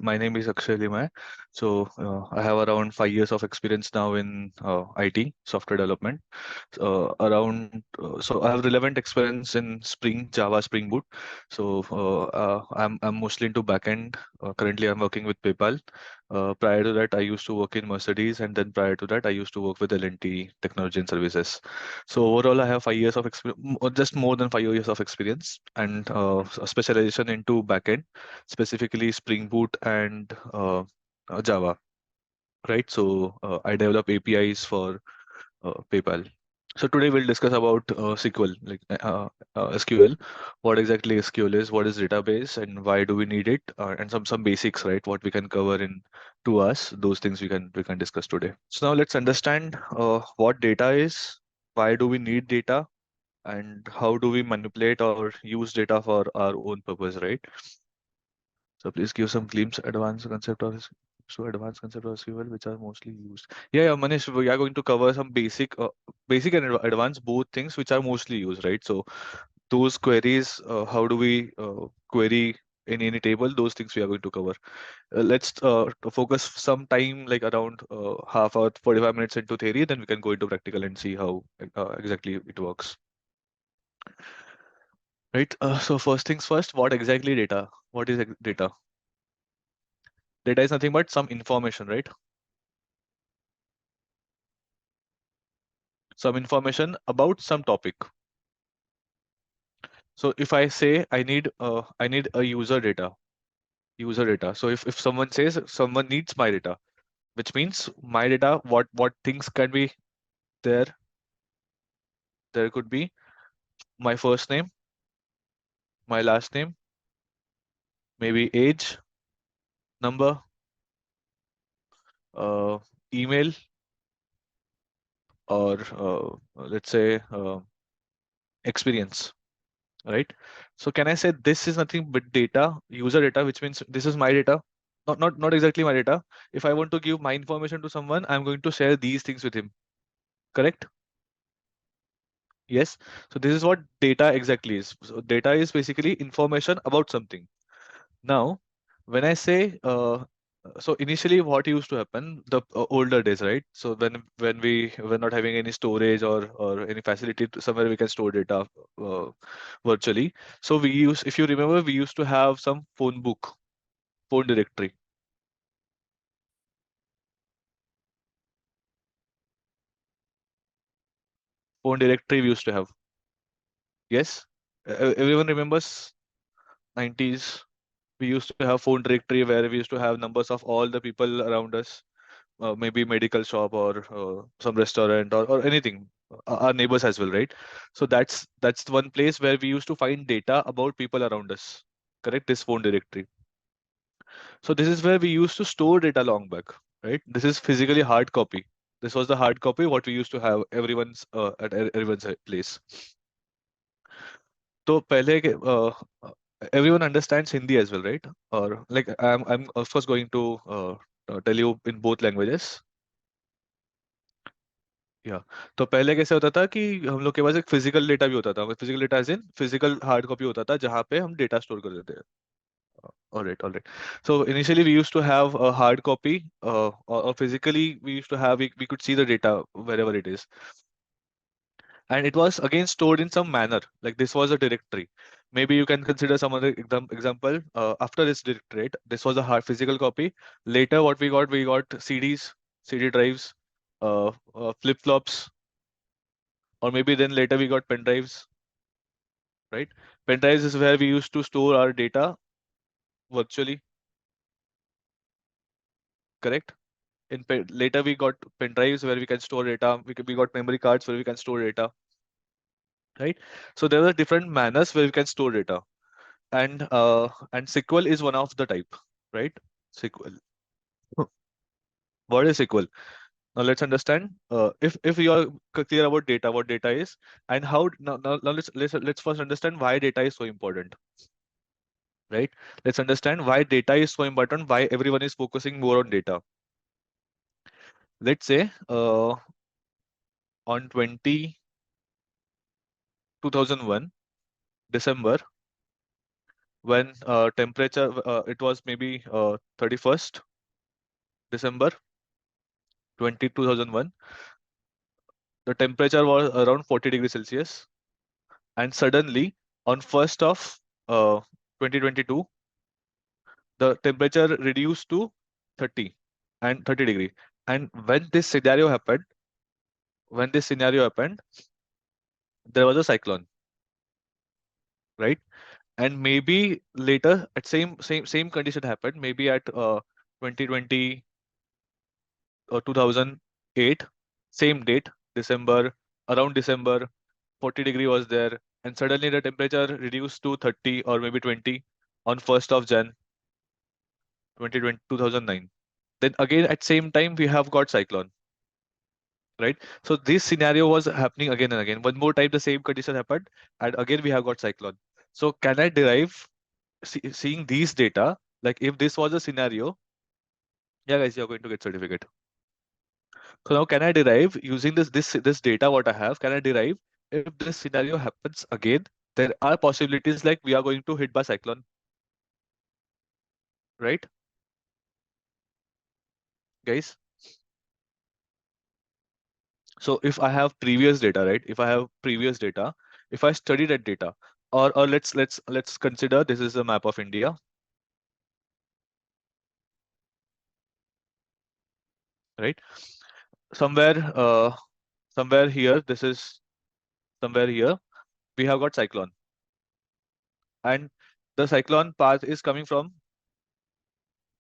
My name is Akshay Limai. I have around 5 years of experience now in IT software development. So I have relevant experience in Spring, Java, Spring Boot. I'm mostly into backend. Currently, I'm working with PayPal. Prior to that, I used to work in Mercedes, and then prior to that, I used to work with L&T Technology and Services. So overall, I have 5 years of experience, just more than 5 years of experience, and a specialization into backend, specifically Spring Boot and Java. Right. I develop APIs for PayPal. So today we'll discuss about SQL, SQL, what exactly SQL is, what is database, and why do we need it, and some basics, right? What we can cover in 2 hours. Those things we can discuss today. So now let's understand what data is, why do we need data, and how do we manipulate or use data for our own purpose, right? So please give some glimpse advanced concept of SQL which are mostly used. Yeah, Manish, we are going to cover some basic and advanced both things which are mostly used, right? So those queries, how do we query in any table? Those things we are going to cover. Let's focus some time, like around half hour, 45 minutes into theory, then we can go into practical and see how exactly it works. Right. So first things first, what exactly data? What is data? Data is nothing but some information, right? Some information about some topic. So if I say I need a user data. So if someone says someone needs my data, which means my data, what things can be there? There could be my first name, my last name, maybe age, number, uh, email, or let's say experience, right? So can I say this is nothing but data, user data, which means this is my data? Not exactly my data. If I want to give my information to someone, I'm going to share these things with him. Correct? Yes. So this is what data exactly is. So data is basically information about something. Now, when I say so initially what used to happen the older days, right? So when we were not having any storage or any facility to somewhere we can store data uh, virtually. So if you remember, we used to have some phone book, phone directory, phone directory we used to have. Yes. Everyone remembers 90s. We used to have phone directory where we used to have numbers of all the people around us, maybe medical shop or some restaurant or anything, our neighbors as well, right? So that's the one place where we used to find data about people around us. Correct? This phone directory. So this is where we used to store data long back, right? This is physically hard copy. This was the hard copy what we used to have everyone's everyone's place. So पहले everyone understands Hindi as well, right? Or like I'm of course going to tell you in both languages. या तो पहले कैसे होता था कि हम लोग के पास एक फिजिकल डेटा भी होता था, physical data as in physical hard copy होता था जहाँ पे हम डेटा स्टोर कर देते हैं. All right. So initially we used to have a hard copy, or physically we used to have we could see the data wherever it is, and it was again stored in some manner. Like this was a directory. Maybe you can consider some other example. After this directory, right? This was a hard physical copy. Later, what we got CDs, CD drives, flip flops, or maybe then later we got pen drives, right? Pen drives is where we used to store our data virtually, correct? Later we got pen drives where we can store data. We got memory cards where we can store data, right? So there are different manners where we can store data, and SQL is one of the type, right? SQL. What is SQL? Now let's understand. If you are clear about data, what data is, and how now let's first understand why data is so important, right? Let's understand why data is so important. Why everyone is focusing more on data. Let's say on 20 2001 December, when temperature, it was maybe 31st December 2001, the temperature was around 40 degrees Celsius, and suddenly on 1st of 2022, the temperature reduced to 30 and 30 degree. And when this scenario happened, there was a cyclone, right? And maybe later, at same condition happened, maybe at 2020 or 2008, same date, December, around December, 40 degree was there, and suddenly the temperature reduced to 30 or maybe 20 on 1st of Jan 2020, 2009. Then again at same time we have got cyclone, right? So this scenario was happening again and again. One more time the same condition happened, and again we have got cyclone. So can I derive, seeing these data, like if this was a scenario, yeah guys, you're going to get certificate. So now can I derive using this data what I have, can I derive if this scenario happens again, there are possibilities like we are going to hit by cyclone, right? Guys, so if I have previous data, right? If I have previous data, if I study that data, or let's consider this is a map of India, right? Somewhere somewhere here, this is somewhere here, we have got cyclone, and the cyclone path is coming from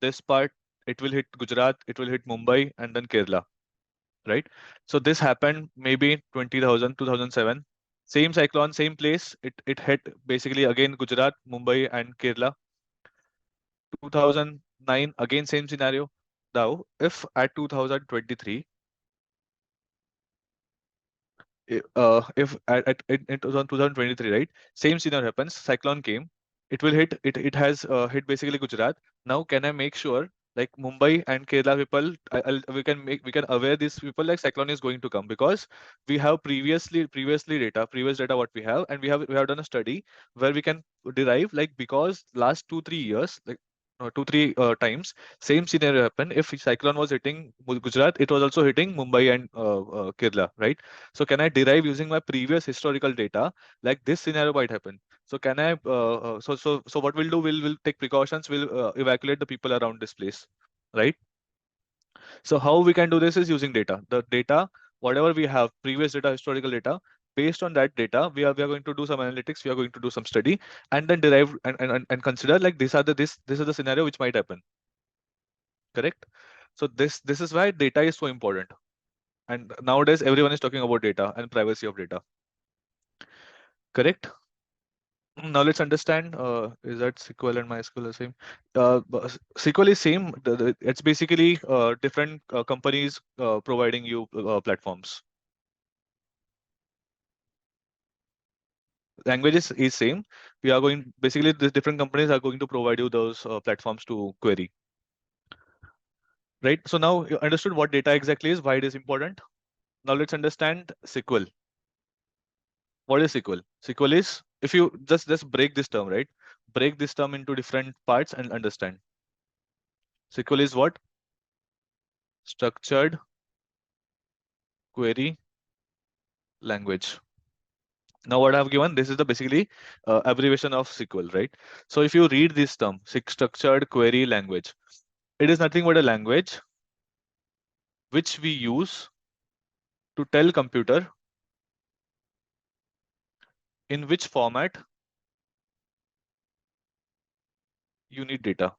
this part. It will hit Gujarat, it will hit Mumbai, and then Kerala, right? So this happened maybe 20,000, 2007. Same cyclone, same place. It hit basically again Gujarat, Mumbai, and Kerala. 2009, again same scenario. Now, if at 2023, if in 2023, right, same scenario happens, cyclone came, it will hit, it has hit basically Gujarat. Now can I make sure like Mumbai and Kerala people, we can aware these people like cyclone is going to come, because we have previous data what we have, and we have done a study where we can derive, like, because last 2 3 years, like 2 3 times same scenario happened. If cyclone was hitting Gujarat, it was also hitting Mumbai and Kerala, right? So can I derive using my previous historical data, like this scenario might happen? So can I? So what we'll do? We'll take precautions. We'll evacuate the people around this place, right? So how we can do this is using data. The data, whatever we have, previous data, historical data. Based on that data, we are going to do some analytics. We are going to do some study, and then derive and consider like this is the scenario which might happen. Correct. So this is why data is so important. And nowadays everyone is talking about data and privacy of data. Correct. Now let's understand, is that SQL and MySQL the same? SQL is same. It's basically different companies providing you platforms. Languages is same. We are going, basically the different companies are going to provide you those platforms to query, right? So now you understood what data exactly is, why it is important. Now let's understand SQL. What is SQL? SQL is, if you just break this term, right? Break this term into different parts and understand. SQL is what? Structured query language. Now what I've given, this is the basically abbreviation of SQL, right? So if you read this term, structured query language, it is nothing but a language which we use to tell computer in which format you need data.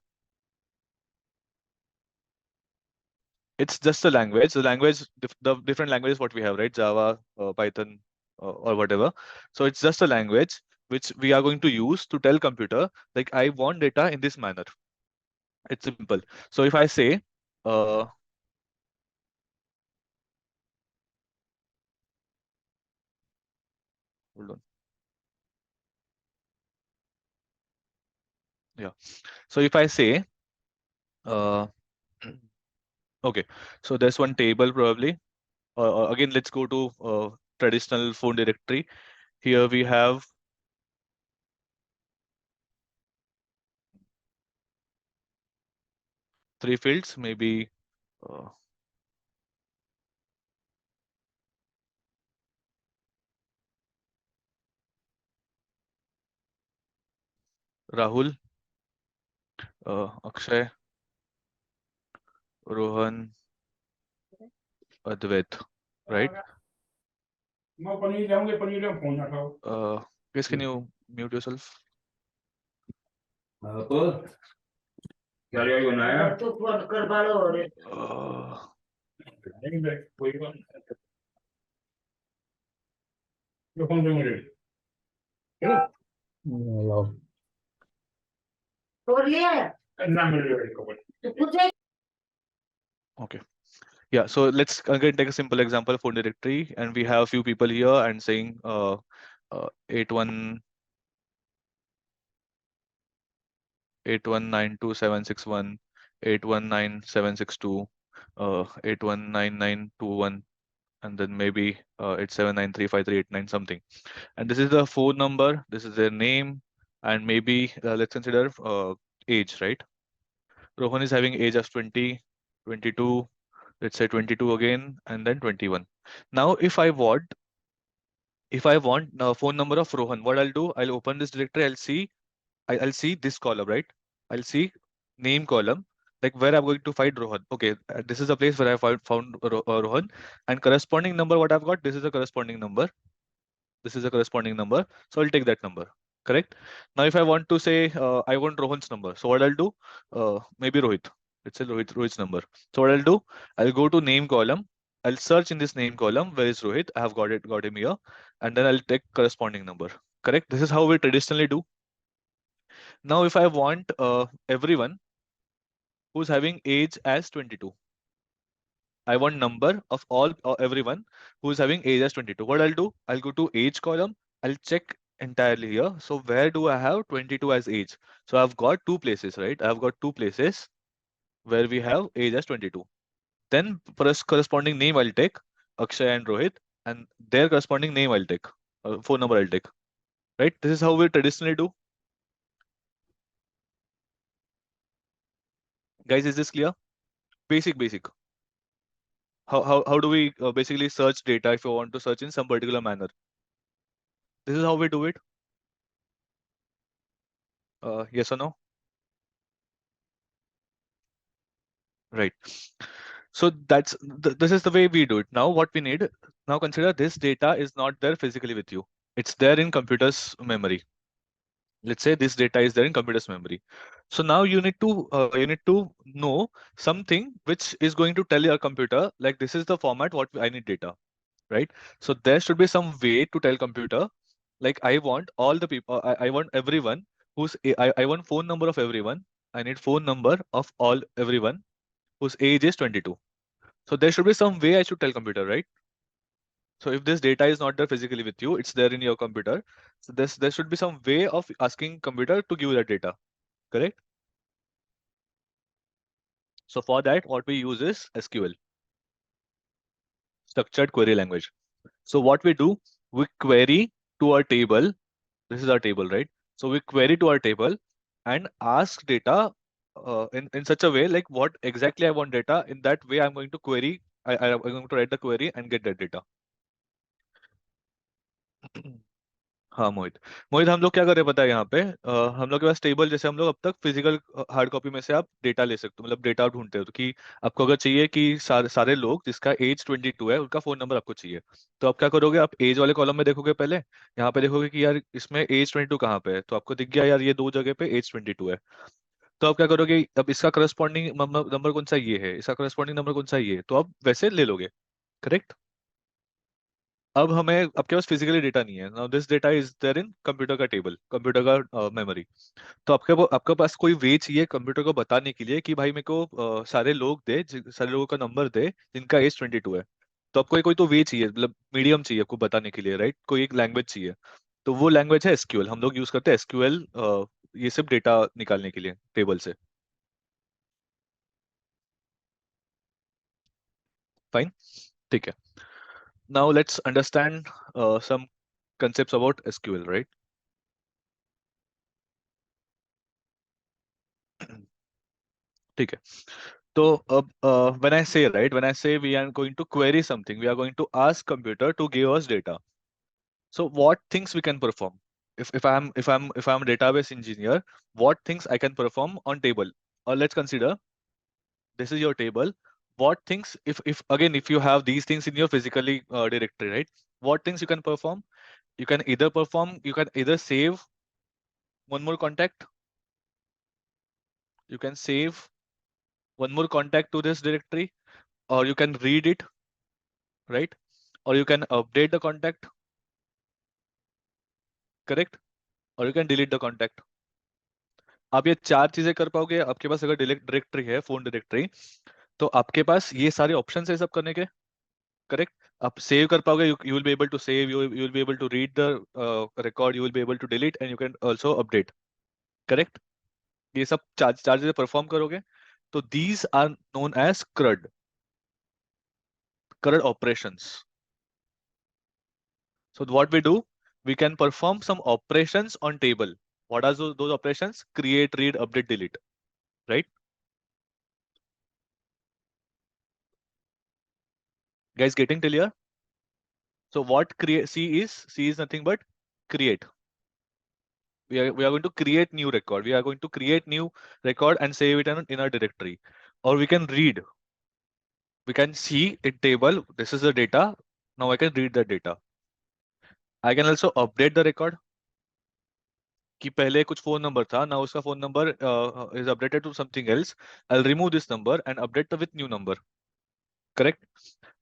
It's just a language. The language, the different languages what we have, right? Java, Python, or whatever. So it's just a language which we are going to use to tell computer like I want data in this manner. It's simple. So if I say, uh, hold on, yeah. So if I say, uh, okay, so there's one table probably. Again, let's go to traditional phone directory. Here we have three fields, maybe uh, Rahul, Akshay, Rohan, Advait, right? Guys, can you mute yourself? Uh, okay. Yeah, so let's again take a simple example phone directory, and we have a few people here and saying 81 8192761, 8192762, 819921, and then maybe it's 7935389 something. And this is the phone number, this is their name, and maybe let's consider age, right? Rohan is having age of 20, 22, let's say 22 again, and then 21. Now, if I want phone number of Rohan, what I'll do, I'll open this directory, I'll see this column, right? I'll see name column, like where I'm going to find Rohan. Okay, this is the place where I found Rohan, and corresponding number what I've got. This is the corresponding number. This is a corresponding number, so I'll take that number. Correct. Now, if I want to say I want Rohan's number, so what I'll do, maybe Rohit. It's a Rohit's number. So what I'll do, I'll go to name column. I'll search in this name column. Where is Rohit? I have got him here, and then I'll take corresponding number. Correct. This is how we traditionally do. Now, if I want everyone who's having age as 22, I want number of all everyone who's having age as 22. What I'll do, I'll go to age column. I'll check entirely here. So where do I have 22 as age? So I've got two places, right? I've got two places where we have age as 22. Then corresponding name I'll take, Akshay and Rohit, and their corresponding name I'll take, phone number I'll take. Right? This is how we traditionally do. Guys, is this clear? Basic. How do we basically search data if you want to search in some particular manner? This is how we do it. Yes or no? Right. So this is the way we do it. Now what we need, now consider this data is not there physically with you. It's there in computer's memory. Let's say this data is there in computer's memory. So now you need to know something which is going to tell your computer like this is the format what I need data, right? So there should be some way to tell computer like I want all the people, I want everyone I want phone number of everyone. I need phone number of all everyone whose age is 22. So there should be some way I should tell computer, right? So if this data is not there physically with you, it's there in your computer. So there should be some way of asking computer to give you that data, correct? So for that, what we use is SQL, structured query language. So what we do, we query to our table. This is our table, right? So we query to our table and ask data in such a way like what exactly I want data. In that way, I'm going to query. I'm going to write the query and get that data. हाँ मोहित, हम लोग क्या कर रहे हैं पता है यहाँ पे हम लोग के पास टेबल जैसे हम लोग अब तक फिजिकल हार्ड कॉपी में से आप डेटा ले सकते हो, मतलब डेटा ढूंढते हो तो कि आपको अगर चाहिए कि सारे लोग जिसका एज 22 है उनका फोन नंबर आपको चाहिए, तो आप क्या करोगे, आप एज वाले कॉलम में देखोगे, पहले यहाँ पे देखोगे कि यार इसमें एज 22 कहाँ पे है, तो आपको दिख गया यार ये दो जगह पे एज 22 है। तो आप क्या करोगे, अब इसका करस्पॉन्डिंग नंबर कौन सा ये है, इसका करस्पॉन्डिंग नंबर कौन सा ये है, तो आप वैसे ले लोगे। करेक्ट। अब हमें आपके पास फिजिकली डेटा नहीं है, now this data is there in computer का टेबल, कंप्यूटर का मेमोरी। तो आपके पास कोई वे चाहिए कंप्यूटर को बताने के लिए कि भाई मेरे को सारे लोग दे, सारे लोगों का नंबर दे जिनका एज 22 है। तो आपको कोई तो वे चाहिए, मतलब मीडियम चाहिए आपको बताने के लिए, राइट? कोई एक लैंग्वेज चाहिए। तो वो लैंग्वेज है एसक्यूएल, हम लोग यूज करते हैं एसक्यूएल ये सब डेटा निकालने के लिए टेबल से। फाइन। ठीक है। Now let's understand some concepts about SQL, right? ठीक है. So when I say, right, when I say we are going to query something, we are going to ask computer to give us data. So what things we can perform? If I'm a database engineer, what things I can perform on table? Or let's consider this is your table. What things, if again, if you have these things in your physically directory, right? What things you can perform? You can either save one more contact, you can save one more contact to this directory, or you can read it, right? Or you can update the contact, correct? Or you can delete the contact. आप ये चार चीजें कर पाओगे आपके पास अगर directory है, phone directory, तो आपके पास ये सारे ऑप्शन है सब करने के, करेक्ट? आप सेव कर पाओगे, you will be able to save, you will be able to read the record, you will be able to delete, and you can also update, correct? ये सब चार चार चीजें परफॉर्म करोगे, तो these are known as CRUD operations. So what we do, we can perform some operations on table. What are those operations? Create, read, update, delete, right? Guys, getting clear? So what create C is nothing but create. We are going to create new record. We are going to create new record and save it in our directory. Or we can read. We can see in table, this is the data. Now I can read the data. I can also update the record. कि पहले कुछ phone number था, now उसका phone number is updated to something else. I'll remove this number and update with new number. Correct?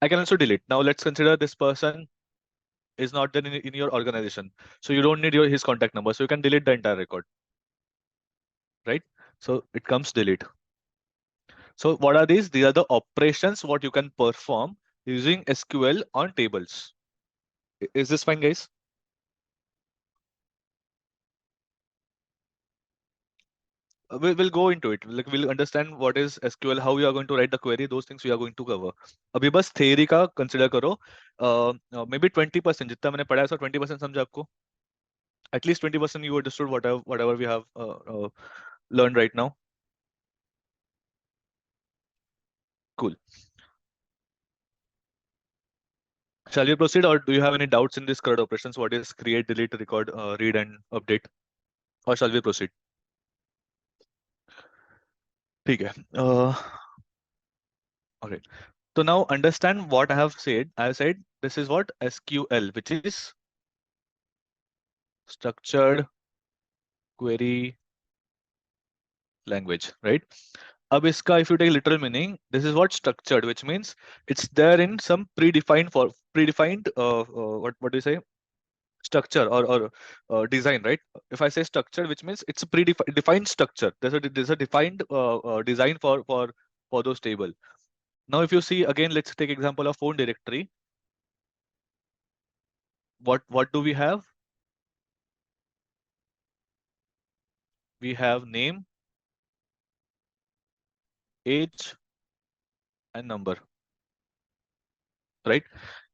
I can also delete. Now let's consider this person is not there in your organization. So you don't need his contact number. So you can delete the entire record. Right? So it comes delete. So what are these? These are the operations what you can perform using SQL on tables. Is this fine, guys? We'll go into it. Like we'll understand what is SQL, how we are going to write the query. Those things we are going to cover. अभी बस theory का consider करो. Maybe 20% जितना मैंने पढ़ा है, so 20% समझा आपको? At least 20% you understood whatever we have learned right now. Cool. Shall we proceed, or do you have any doubts in this CRUD operations? What is create, delete, record, read, and update? Or shall we proceed? ठीक है. All right. So now understand what I have said. I have said this is what SQL, which is structured query language, right? अब इसका if you take literal meaning, this is what structured, which means it's there in some predefined what do you say, structure or design, right? If I say structured, which means it's a predefined structure. There's a defined design for those table. Now if you see again, let's take example of phone directory. What do we have? We have name, age, and number, right?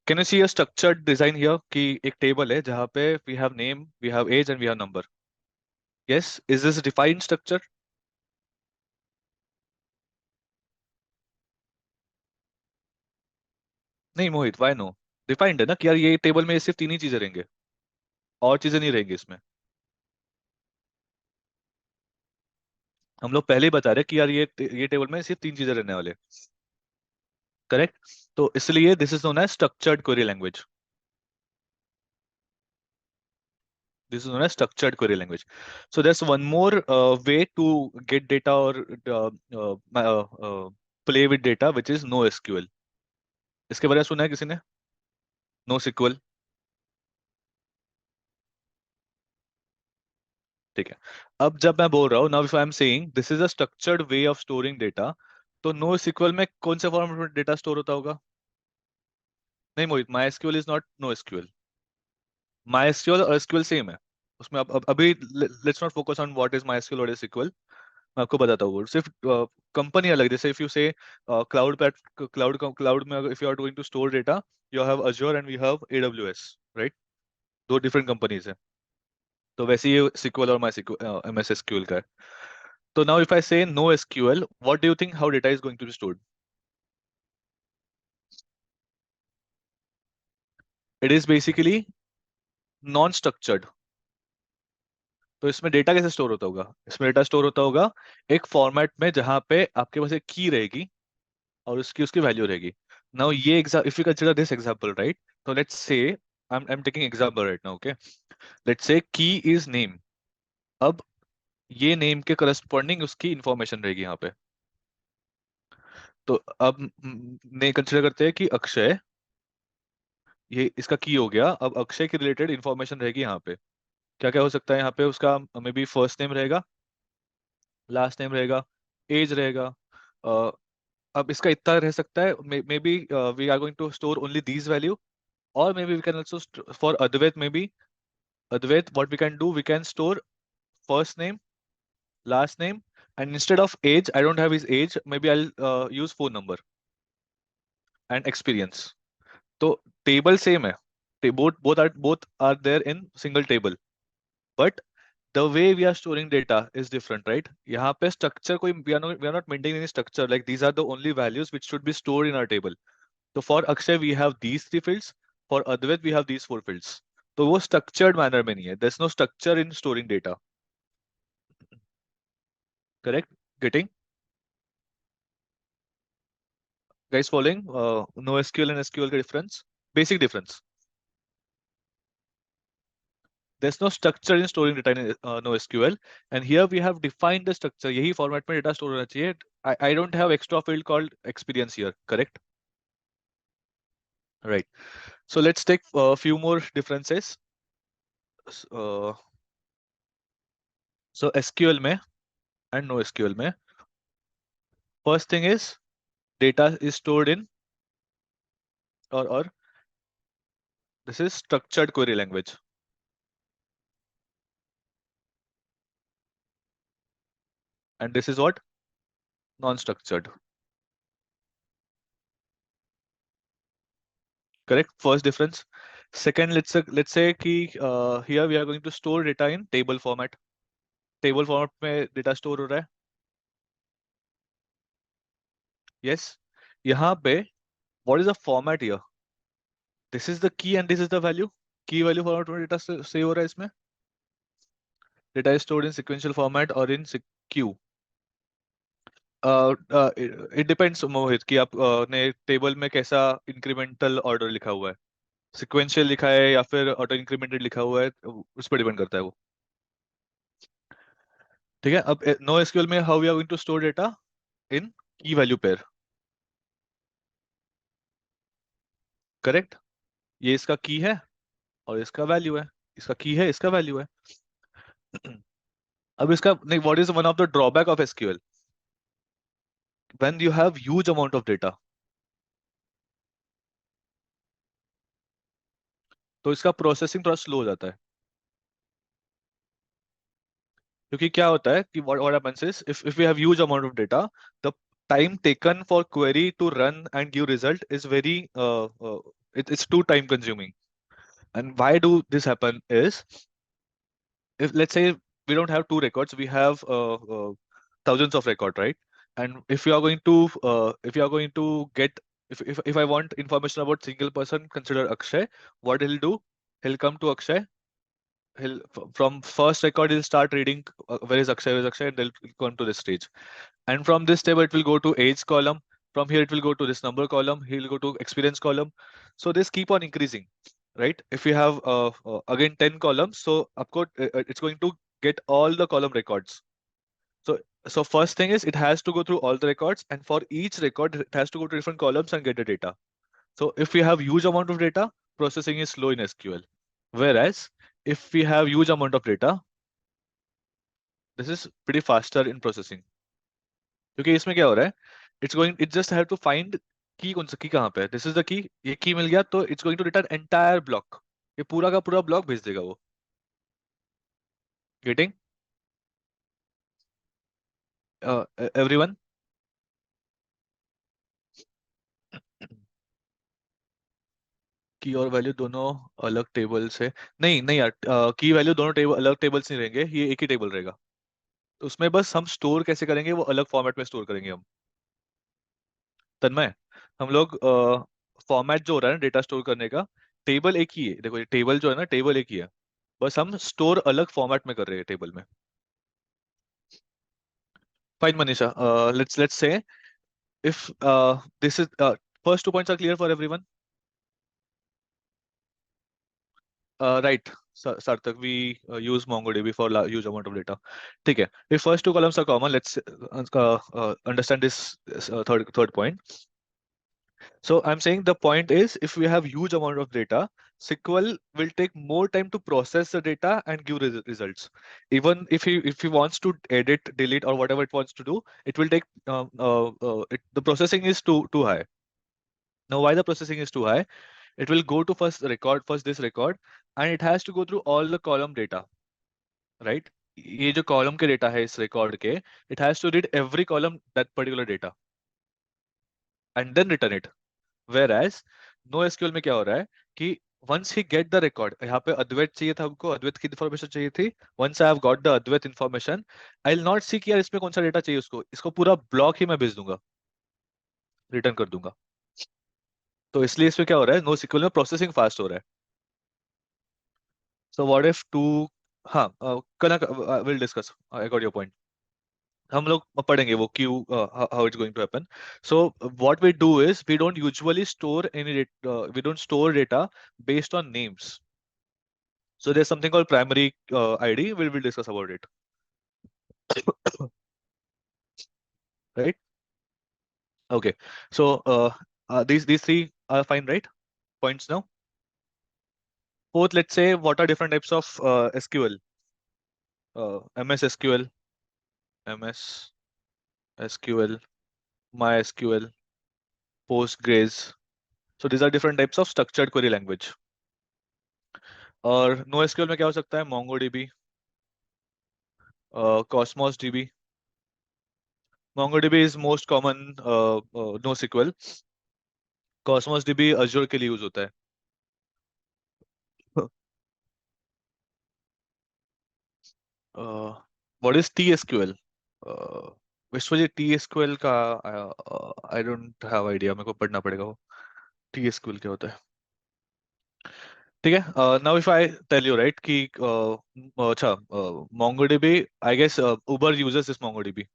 Can you see a structured design here? कि एक table है जहाँ पे we have name, we have age, and we have number. Yes, is this a defined structure? नहीं मोहित, why no? Defined है ना कि यार ये table में सिर्फ तीन ही चीजें रहेंगे, और चीजें नहीं रहेंगी इसमें. हम लोग पहले ही बता रहे कि यार ये टेबल में सिर्फ तीन चीजें रहने वाले, करेक्ट? तो इसलिए this is known as structured query language. This is known as structured query language. So there's one more way to get data or play with data, which is NoSQL. इसके बारे में सुना है किसी ने? NoSQL. ठीक है. अब जब मैं बोल रहा हूँ, now if I'm saying this is a structured way of storing data, तो NoSQL में कौन से फॉर्मेट में डेटा स्टोर होता होगा? नहीं मोहित, MySQL is not NoSQL. MySQL और SQL सेम है. उसमें अब अभी let's not focus on what is MySQL और SQL. मैं आपको बताता हूँ. सिर्फ कंपनी अलग, जैसे इफ यू से क्लाउड में if you are going to store data, you have Azure and we have AWS, right? दो डिफरेंट कंपनीज है। तो वैसे ही SQL और माई MS SQL का है। तो now if I say no SQL, what do you think how data is going to be stored? It is basically non structured. तो इसमें डेटा कैसे स्टोर होता होगा? इसमें डेटा स्टोर होता होगा एक फॉर्मेट में जहां पे आपके पास एक की रहेगी और उसकी उसकी वैल्यू रहेगी। नाउ ये if you consider this example, right? तो let's say I am taking example right now, okay? Let's say key is name. अब ये नेम के करस्पॉन्डिंग उसकी इंफॉर्मेशन रहेगी यहाँ पे। तो अब ने कंसिडर करते हैं कि अक्षय, ये इसका की हो गया। अब अक्षय की रिलेटेड इंफॉर्मेशन रहेगी यहाँ पे। क्या क्या हो सकता है यहाँ पे? उसका मे बी फर्स्ट नेम रहेगा, लास्ट नेम रहेगा, एज रहेगा। अ, अब इसका इतना रह सकता है, maybe we are going to store only these value, और maybe we can also for Advait, maybe Advait what we can do, we can store first name, last name, and instead of age, I don't have his age, maybe I'll use phone number and experience. तो table same है, both are there in single table, but the way we are storing data is different, right? यहाँ पे structure कोई, we are not maintaining any structure, like these are the only values which should be stored in our table. So for Akshay we have these three fields, for Advait we have these four fields. तो वो structured manner में नहीं है, there's no structure in storing data. Correct? Getting? Guys following? No SQL and SQL का difference, basic difference. There's no structure in storing data in NoSQL, and here we have defined the structure. यही format में data store होना चाहिए. I don't have extra field called experience here, correct? Right. So let's take a few more differences. Uh, so SQL में and NoSQL में, first thing is data is stored in, or this is structured query language, and this is what? Non-structured. Correct? First difference. Second, let's say कि here we are going to store data in table format. Table format में data store हो रहा है. Yes. यहाँ पे what is the format here? This is the key and this is the value. Key value format में data save हो रहा है इसमें. Data is stored in sequential format or in queue. It depends मोहित कि आप ने टेबल में कैसा इंक्रीमेंटल ऑर्डर लिखा हुआ है, सिक्वेंशियल लिखा है या फिर ऑटो इंक्रीमेंटेड लिखा हुआ है, उस पर डिपेंड करता है वो। ठीक है। अब नो एसक्यूएल में how we are going to store data in key value pair. Correct? ये इसका की है और इसका वैल्यू है, इसका की है, इसका वैल्यू है। अब इसका नहीं, what is one of the drawback of SQL? When you have huge amount of data, तो इसका प्रोसेसिंग थोड़ा स्लो हो जाता है। क्योंकि क्या होता है कि what happens is if we have huge amount of data, the time taken for query to run and give result is very it's too time consuming. And why do this happen is, if let's say we don't have two records, we have thousands of record, right? And if you are going to get, if I want information about single person, consider Akshay. What he'll do, he'll come to Akshay, from first record he'll start reading where is Akshay, and they'll come to this stage. And from this table it will go to age column. From here it will go to this number column. He'll go to experience column. So this keep on increasing, right? If you have again 10 columns, so of course it's going to get all the column records. So first thing is it has to go through all the records, and for each record it has to go to different columns and get the data. So if we have huge amount of data, processing is slow in SQL. Whereas if we have huge amount of data, this is pretty faster in processing. क्योंकि इसमें क्या हो रहा है, it just have to find key, कौन सा की कहाँ पे है, दिस इज द की, ये की मिल गया तो it's going to return entire block, ये पूरा का पूरा ब्लॉक भेज देगा वो। गेटिंग? एवरीवन? की और वैल्यू दोनों अलग टेबल से, नहीं नहीं यार, की वैल्यू दोनों टेबल अलग टेबल्स नहीं रहेंगे, ये एक ही टेबल रहेगा। तो उसमें बस हम स्टोर कैसे करेंगे, वो अलग फॉर्मेट में स्टोर करेंगे हम। तन्मय, हम लोग फॉर्मेट जो हो रहा है ना डेटा स्टोर करने का, टेबल एक ही है, देखो ये टेबल जो है ना, टेबल एक ही है, बस हम स्टोर अलग फॉर्मेट में कर रहे हैं टेबल में। Fine Manisha, let's say if this is first 2 points are clear for everyone, right? Sarthak, we use MongoDB for huge amount of data. ठीक है, if first two columns are common, let's understand this third point. So I'm saying the point is, if we have huge amount of data, SQL will take more time to process the data and give results. Even if he wants to edit, delete, or whatever it wants to do, it will take the processing is too high. Now, why the processing is too high? It will go to first this record, and it has to go through all the column data, right? ये जो column के data है इस record के, it has to read every column that particular data and then return it. Whereas NoSQL में क्या हो रहा है कि once he get the record, यहाँ पे अद्वैत चाहिए था हमको, अद्वैत की information चाहिए थी, once I have got the Advaita information, I'll not see कि यार इसमें कौन सा डेटा चाहिए उसको, इसको पूरा ब्लॉक ही मैं भेज दूंगा, रिटर्न कर दूंगा। तो इसलिए इसमें क्या हो रहा है, NoSQL में प्रोसेसिंग फास्ट हो रहा है। So what if two, हाँ, कल will discuss, I got your point. हम लोग पढ़ेंगे वो क्यू, how it's going to happen. So what we do is we don't usually store any, we don't store data based on names. So there's something called primary ID. We'll discuss about it. Right? Okay. So these three are fine, right? Points now. Fourth, let's say what are different types of SQL? MS SQL, MS SQL, MySQL, Postgres. So these are different types of structured query language. और NoSQL में क्या हो सकता है? MongoDB, Cosmos DB. MongoDB is most common NoSQL. Cosmos DB Azure के लिए use होता है. What is TSQL? Vishwajeet, TSQL का आई डोंट हैव आइडिया, मेरे को पढ़ना पड़ेगा वो. TSQL क्या होता है? ठीक है. Now if I tell you right कि अच्छा, MongoDB, I guess Uber uses this MongoDB.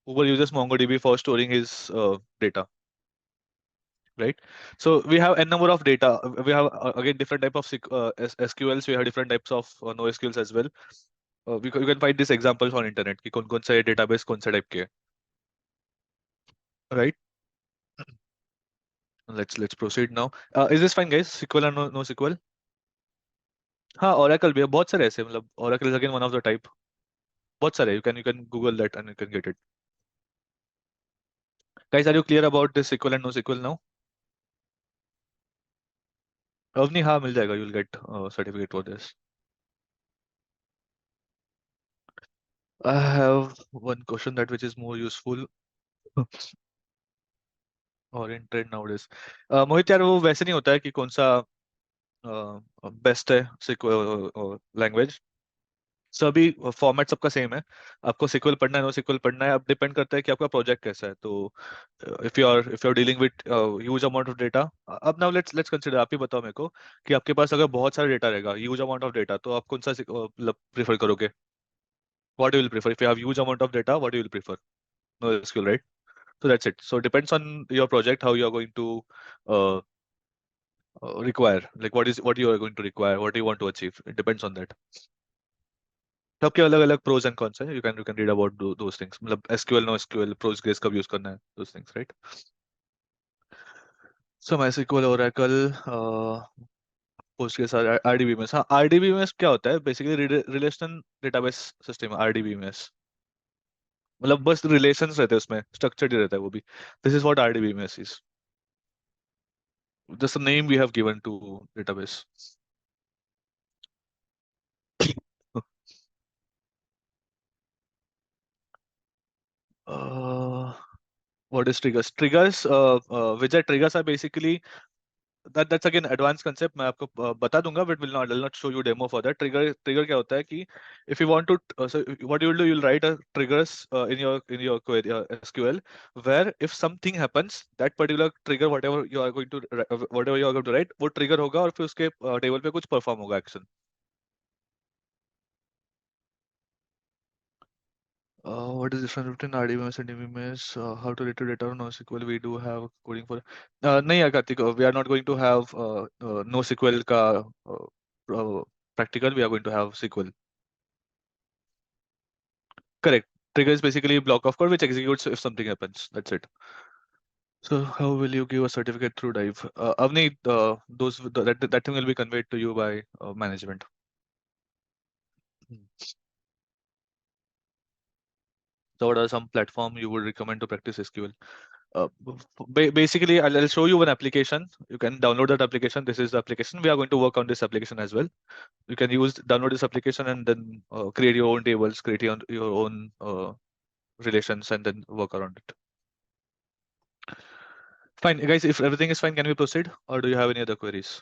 Uber uses MongoDB for storing his data, right? So we have n number of data. We have again different type of SQLs. We have different types of NoSQLs as well. You can find these examples on internet कि कौन कौन सा database कौन सा type के है, right? Let's proceed now. Is this fine, guys? SQL and NoSQL? हाँ, Oracle भी है, बहुत सारे ऐसे, मतलब Oracle is again one of the type. बहुत सारे, you can Google that and you can get it. Guys, are you clear about this SQL and NoSQL now? Avani, हाँ मिल जाएगा, you'll get certificate for this. I have one question that which is more useful और in trend nowadays. मोहित यार, वो वैसे नहीं होता है कि कौन सा बेस्ट है लैंग्वेज, सभी फॉर्मेट सबका सेम है. आपको सिक्वल पढ़ना है, नो सिक्वल पढ़ना है, अब डिपेंड करता है कि आपका प्रोजेक्ट कैसा है. तो if you are dealing with huge amount of data, अब नाउ लेट्स कंसीडर, आप ही बताओ मेरे को कि आपके पास अगर बहुत सारा डेटा रहेगा, ह्यूज अमाउंट ऑफ डेटा, तो आप कौन सा मतलब प्रीफर करोगे? What you will prefer if you have huge amount of data? What you will prefer? NoSQL, right? So that's it. So it depends on your project how you are going to uh, require, like what you are going to require, what you want to achieve. It depends on that. सबके अलग अलग pros and cons है. You can read about those things, मतलब SQL, no SQL, pros कब use करना है, those things, right? So MySQL, Oracle, Postgres, RDBMS. हाँ, RDBMS क्या होता है? बेसिकली रिलेशनल डेटाबेस सिस्टम है आरडीबीएमएस. मतलब बस रिलेशंस रहते हैं उसमें, स्ट्रक्चर्ड ही रहता है वो भी. This is what RDBMS is, just the name we have given to database. uh, what is triggers? Triggers, which are triggers are basically that's again advanced concept. मैं आपको बता दूंगा, but will not show you demo for that. Trigger क्या होता है कि if you want to so what you will do, you'll write a triggers in your query SQL, where if something happens, that particular trigger whatever you are going to whatever you are going to write वो trigger होगा और फिर उसके table पे कुछ perform होगा action. What is different between RDBMS and DBMS? How to retrieve data on NoSQL? We do have coding for. नहीं यार Karthik, we are not going to have NoSQL का practical. We are going to have SQL. Correct. Trigger is basically a block of code which executes if something happens. That's it. So how will you give a certificate through Dive? Avni, that thing will be conveyed to you by management. Hmm. So what are some platform you would recommend to practice SQL? Basically, I'll show you one application. You can download that application. This is the application. We are going to work on this application as well. You can download this application and then create your own tables, create your own relations, and then work around it. Fine, guys. If everything is fine, can we proceed, or do you have any other queries?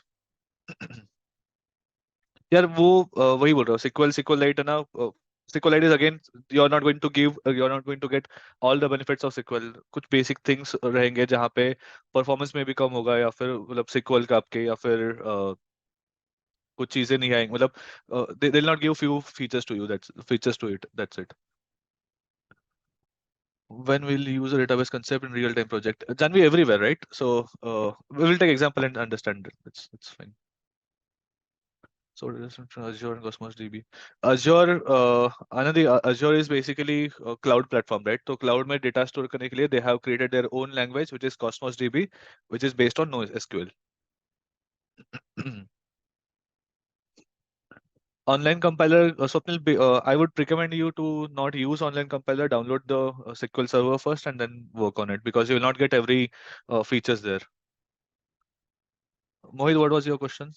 यार वो वही बोल रहा हूँ SQLite है ना. SQLite is again you're not going to get all the benefits of SQL. कुछ basic things रहेंगे जहाँ पे performance में भी कम होगा या फिर मतलब SQL का आपके या फिर कुछ चीजें नहीं आएंगी मतलब they'll not give few features to you, that's features to it, that's it. When we'll use a database concept in real time project, Janvi, everywhere, right? So we will take example and understand it. It's fine. So it is from Azure and Cosmos DB. Azure, Azure is basically a cloud platform, right? So cloud में data store करने के लिए they have created their own language, which is Cosmos DB, which is based on NoSQL. Online compiler, Swapnil, I would recommend you to not use online compiler. Download the SQL Server first and then work on it because you will not get every features there. Mohit, what was your question?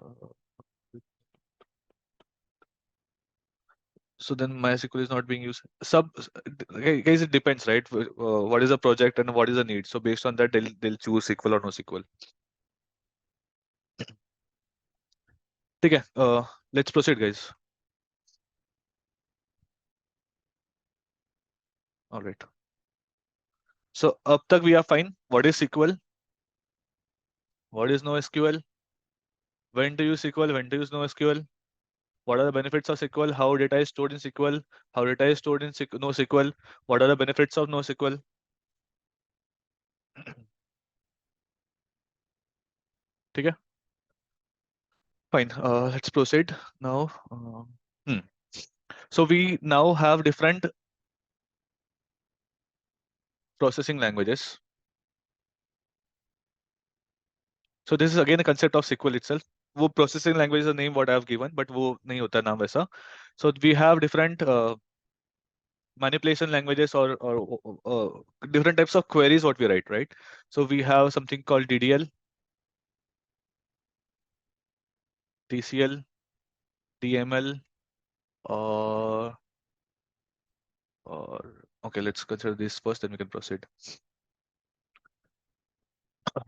Uh, So then MySQL is not being used. Guys, it depends, right? What is the project and what is the need? So based on that, they'll choose SQL or no SQL. ठीक है. Let's proceed, guys. All right. So up तक we are fine. What is SQL? What is NoSQL? When to use SQL? When to use NoSQL? What are the benefits of SQL? How data is stored in SQL? How data is stored in NoSQL? What are the benefits of NoSQL? ठीक है. Fine. Let's proceed now. Hmm. So we now have different processing languages. So this is again a concept of SQL itself. वो processing language is the name what I have given, but वो नहीं होता नाम वैसा. So we have different manipulation languages or different types of queries what we write, right? So we have something called DDL, TCL, DML, or or okay, let's consider this first, then we can proceed.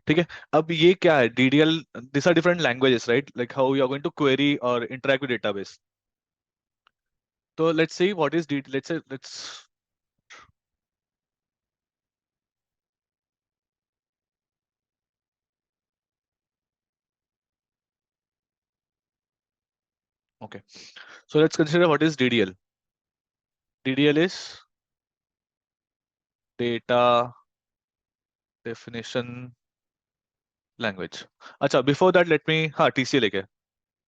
ठीक है. अब ये क्या है DDL? These are different languages, right? Like how you are going to query or interact with database. So let's see what is DDL. Let's okay. So let's consider what is DDL. DDL is data definition language. अच्छा, before that, let me हाँ TCL लेके.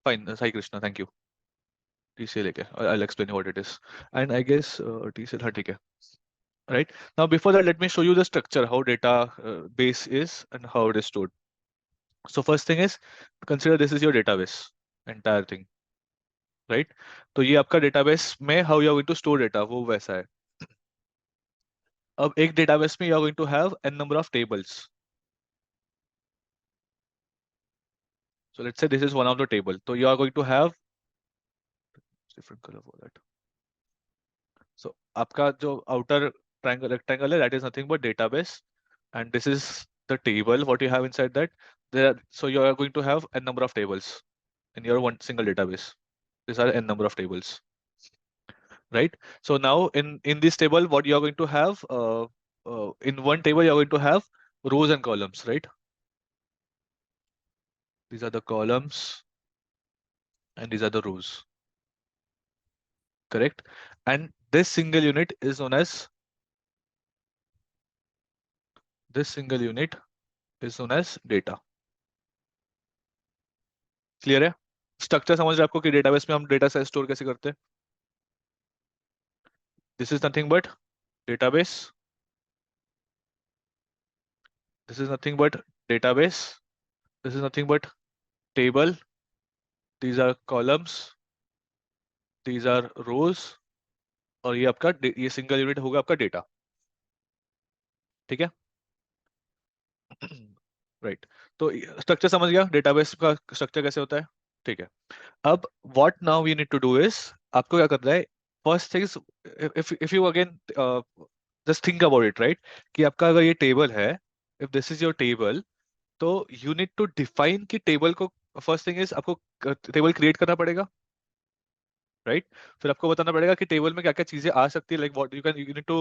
Fine, Sai Krishna, thank you. TCL लेके. I'll explain you what it is. And I guess TCL हाँ ठीक है. Right. Now before that, let me show you the structure, how data base is and how it is stored. So first thing is, consider this is your database, entire thing, right? तो ये आपका database में how you are going to store data वो वैसा है. अब एक database में you are going to have n number of tables. So let's say this is one of the table. So you are going to have different color for that. So आपका जो outer triangle rectangle है, that is nothing but database, and this is the table what you have inside that. So you are going to have n number of tables in your one single database. These are n number of tables, right? So now in this table, what you are going to have, in one table you are going to have rows and columns, right? These are the columns and these are the rows, correct? And this single unit is known as data. Clear है? Structure समझ रहे हैं आपको कि database में हम data से store कैसे करते हैं? This is nothing but database. This is nothing but database. This is nothing but table. These are columns. These are rows. और ये आपका ये सिंगल यूनिट होगा आपका डेटा. ठीक है? राइट. तो स्ट्रक्चर समझ गया डेटाबेस का स्ट्रक्चर कैसे होता है? ठीक है. अब what now we need to do is, आपको क्या करना है? First things, if you again just think about it, right? कि आपका अगर ये टेबल है, if this is your table, तो यू नीड टू डिफाइन कि टेबल को, फर्स्ट थिंग इज आपको टेबल क्रिएट करना पड़ेगा, राइट? फिर आपको बताना पड़ेगा कि टेबल में क्या क्या चीजें आ सकती है, like what you need to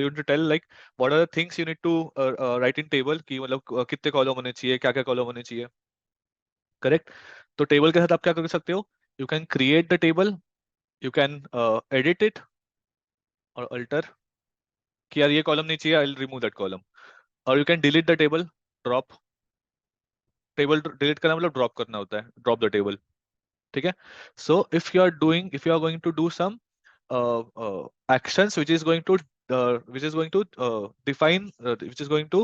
you need to tell like what are the things you need to write in table, कि मतलब कितने कॉलम होने चाहिए, क्या क्या कॉलम होने चाहिए, करेक्ट? तो टेबल के साथ आप क्या कर सकते हो? You can create the table, you can edit it और अल्टर, कि यार ये कॉलम नहीं चाहिए, I will remove that column. और you can delete the table, drop. Table delete करना मतलब ड्रॉप करना होता है, ड्रॉप द टेबल. ठीक है? So if you are going to do some actions which is going to define which is going to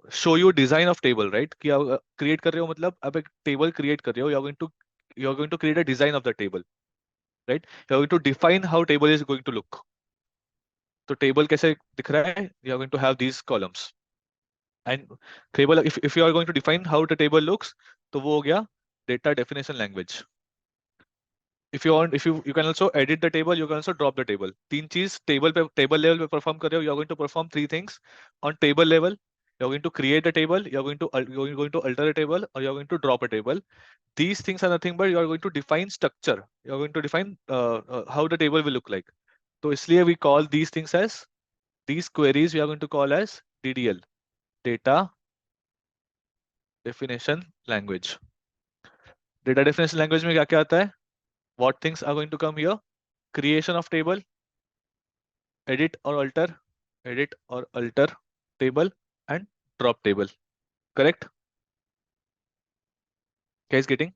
show you design of table, right? कि आप create कर रहे हो, मतलब आप एक table create कर रहे हो, you are going to create a design of the table, right? You are going to define how table is going to look. तो table कैसे दिख रहा है? You are going to have these columns. And table, if you are going to define how the table looks, तो वो हो गया data definition language. If you want, if you can also edit the table, you can also drop the table. तीन चीज table level पे perform कर रहे हो. You are going to perform three things on table level. You are going to create a table, you are going to alter a table, or you are going to drop a table. These things are nothing but you are going to define structure. You are going to define how the table will look like. तो इसलिए we call these things as, these queries we are going to call as DDL, data definition language. Data definition language में क्या क्या आता है? What things are going to come here? Creation of table, edit or alter table, and drop table, correct? Guys getting?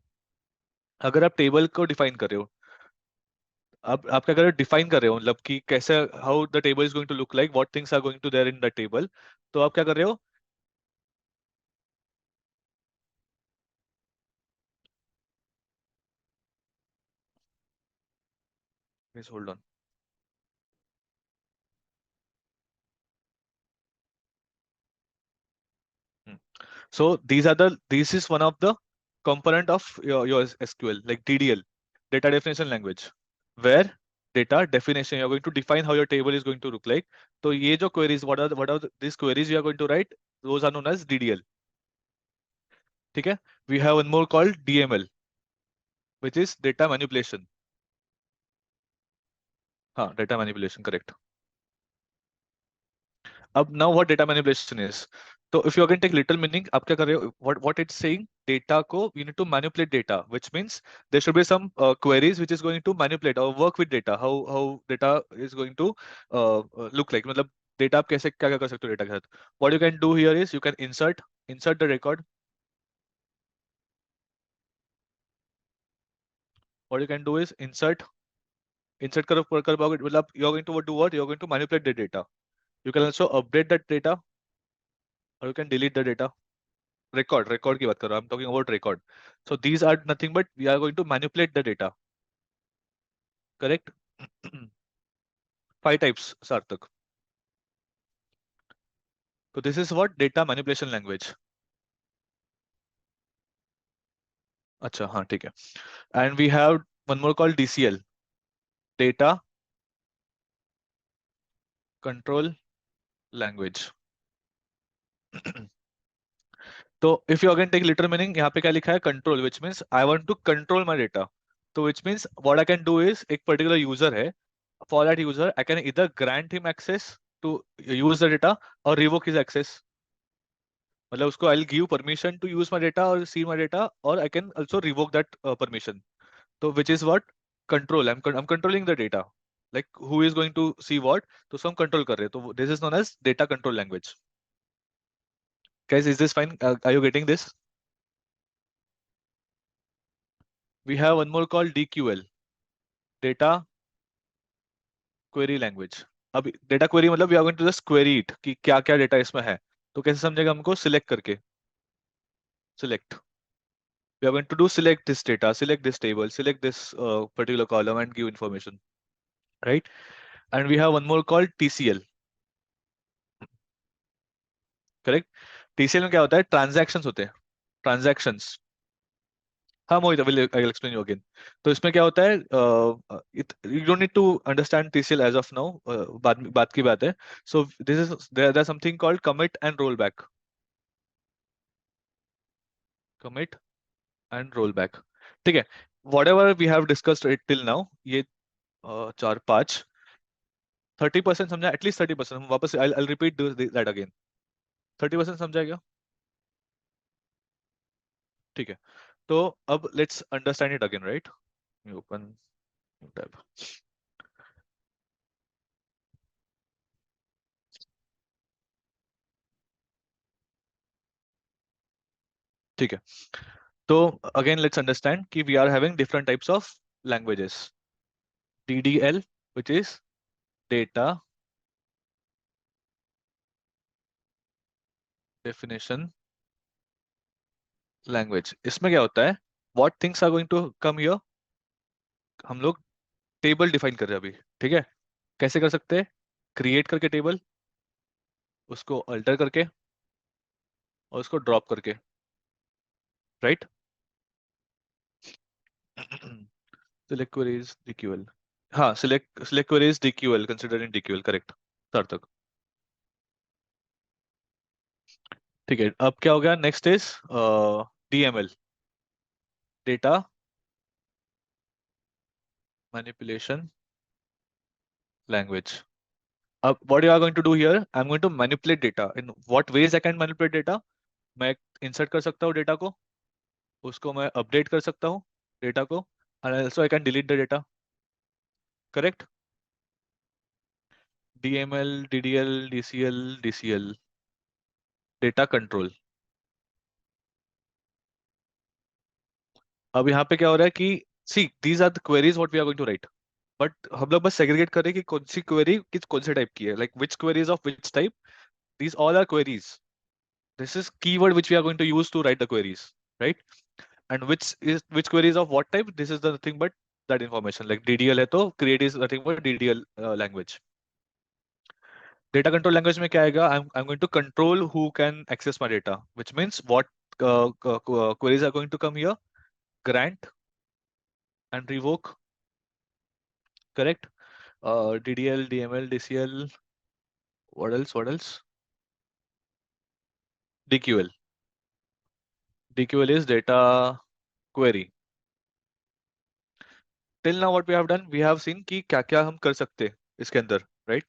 अगर आप table को define कर रहे हो, आप क्या कर रहे हो? डिफाइन कर रहे हो, मतलब कि कैसे, how the table is going to look like, what things are going to there in the table. तो आप क्या कर रहे हो? Please hold on. So this is one of the component of your SQL, like DDL, data definition language, where data definition, you're going to define how your table is going to look like. So ये जो queries, these queries you are going to write, those are known as DDL. ठीक है? We have one more called DML, which is data manipulation. हाँ, data manipulation, correct. अब now what data manipulation is? तो if you again take literal meaning, आप क्या कर रहे हो? What it's saying? Data को you need to manipulate data, which means there should be some queries which is going to manipulate or work with data. How data is going to look like? मतलब data आप कैसे क्या क्या कर सकते हो data के साथ? What you can do here is you can insert the record. What you can do is insert कर पाओगे, मतलब you are going to do what? You are going to manipulate the data. You can also update that data, or you can delete the data. Record की बात कर रहा हूँ. I'm talking about record. So these are nothing but we are going to manipulate the data, correct? Five types, Sarthak. So this is what data manipulation language. अच्छा, हाँ, ठीक है. And we have one more called DCL, data control language. तो if you again take literal meaning, यहाँ पे क्या लिखा है, control, which means I want to control my data. तो which means what I can do is, एक particular user है, for that user I can इधर grant him access to use the data और रिवोक हिज एक्सेस। मतलब उसको I will give permission to use my data और see my data, और I can also revoke that permission. तो which is what, control, I am controlling the data, like who is going to see what, तो उसको हम control कर रहे हैं, तो this is known as data control language. Guys, is this fine? Are you getting this? We have one more called DQL, data query language. अब data query मतलब we are going to just query it कि क्या क्या data इसमें है। तो कैसे समझेगा, हमको सिलेक्ट करके, select, we are going to do select this data, select this table, select this particular column and give information, right? And we have one more called TCL, correct? TCL में क्या होता है, ट्रांजैक्शंस होते हैं, transactions. हाँ Mohit, I will explain you again. तो इसमें क्या होता है, you don't need to understand TCL as of now, बात की बात है। So this is there something called commit and roll back, commit and roll back, ठीक है? Whatever we have discussed it till now, ये चार पांच, 30% समझा, एटलीस्ट 30%। हम वापस आई रिपीट दैट अगेन, 30% समझा क्या? ठीक है, तो अब let's understand it again, right? Open tab, ठीक है। तो अगेन लेट्स अंडरस्टैंड कि we are having different types of languages. DDL, which is data definition language। इसमें क्या होता है, what things are going to come here, हम लोग टेबल डिफाइन कर रहे हैं अभी, ठीक है? कैसे कर सकते हैं, क्रिएट करके टेबल, उसको अल्टर करके, और उसको ड्रॉप करके, राइट? सिलेक्ट क्वेरीज DQL, हाँ, select queries DQL, considering DQL, correct, सार्थक। ठीक है, अब क्या हो गया, next is DML, data manipulation language. What you are going to do here, I'm going to manipulate data. In what ways I can manipulate data? मैं insert कर सकता हूँ डेटा को, उसको मैं अपडेट कर सकता हूँ डेटा को, and also I can delete the data, correct? DML, DDL, DCL, DCL, data control. अब यहाँ पे क्या हो रहा है कि see these are the queries what we are going to write, but हम लोग बस सेग्रीगेट कर रहे हैं कि कौन सी क्वेरी किस कौन से टाइप की है, like which queries of which type, these all are queries, this is keyword which we are going to use to write the queries, right? And which query is of what type, this is the nothing but that information, like DDL है तो create is nothing but DDL language। Data control language में क्या आएगा, I'm going to control who can access my data, which means what queries are going to come here, grant and revoke, correct? DDL, DML, DCL, what else, DQL, DQL is data query। Till now what we have done, we have seen कि क्या क्या हम कर सकते हैं इसके अंदर, right?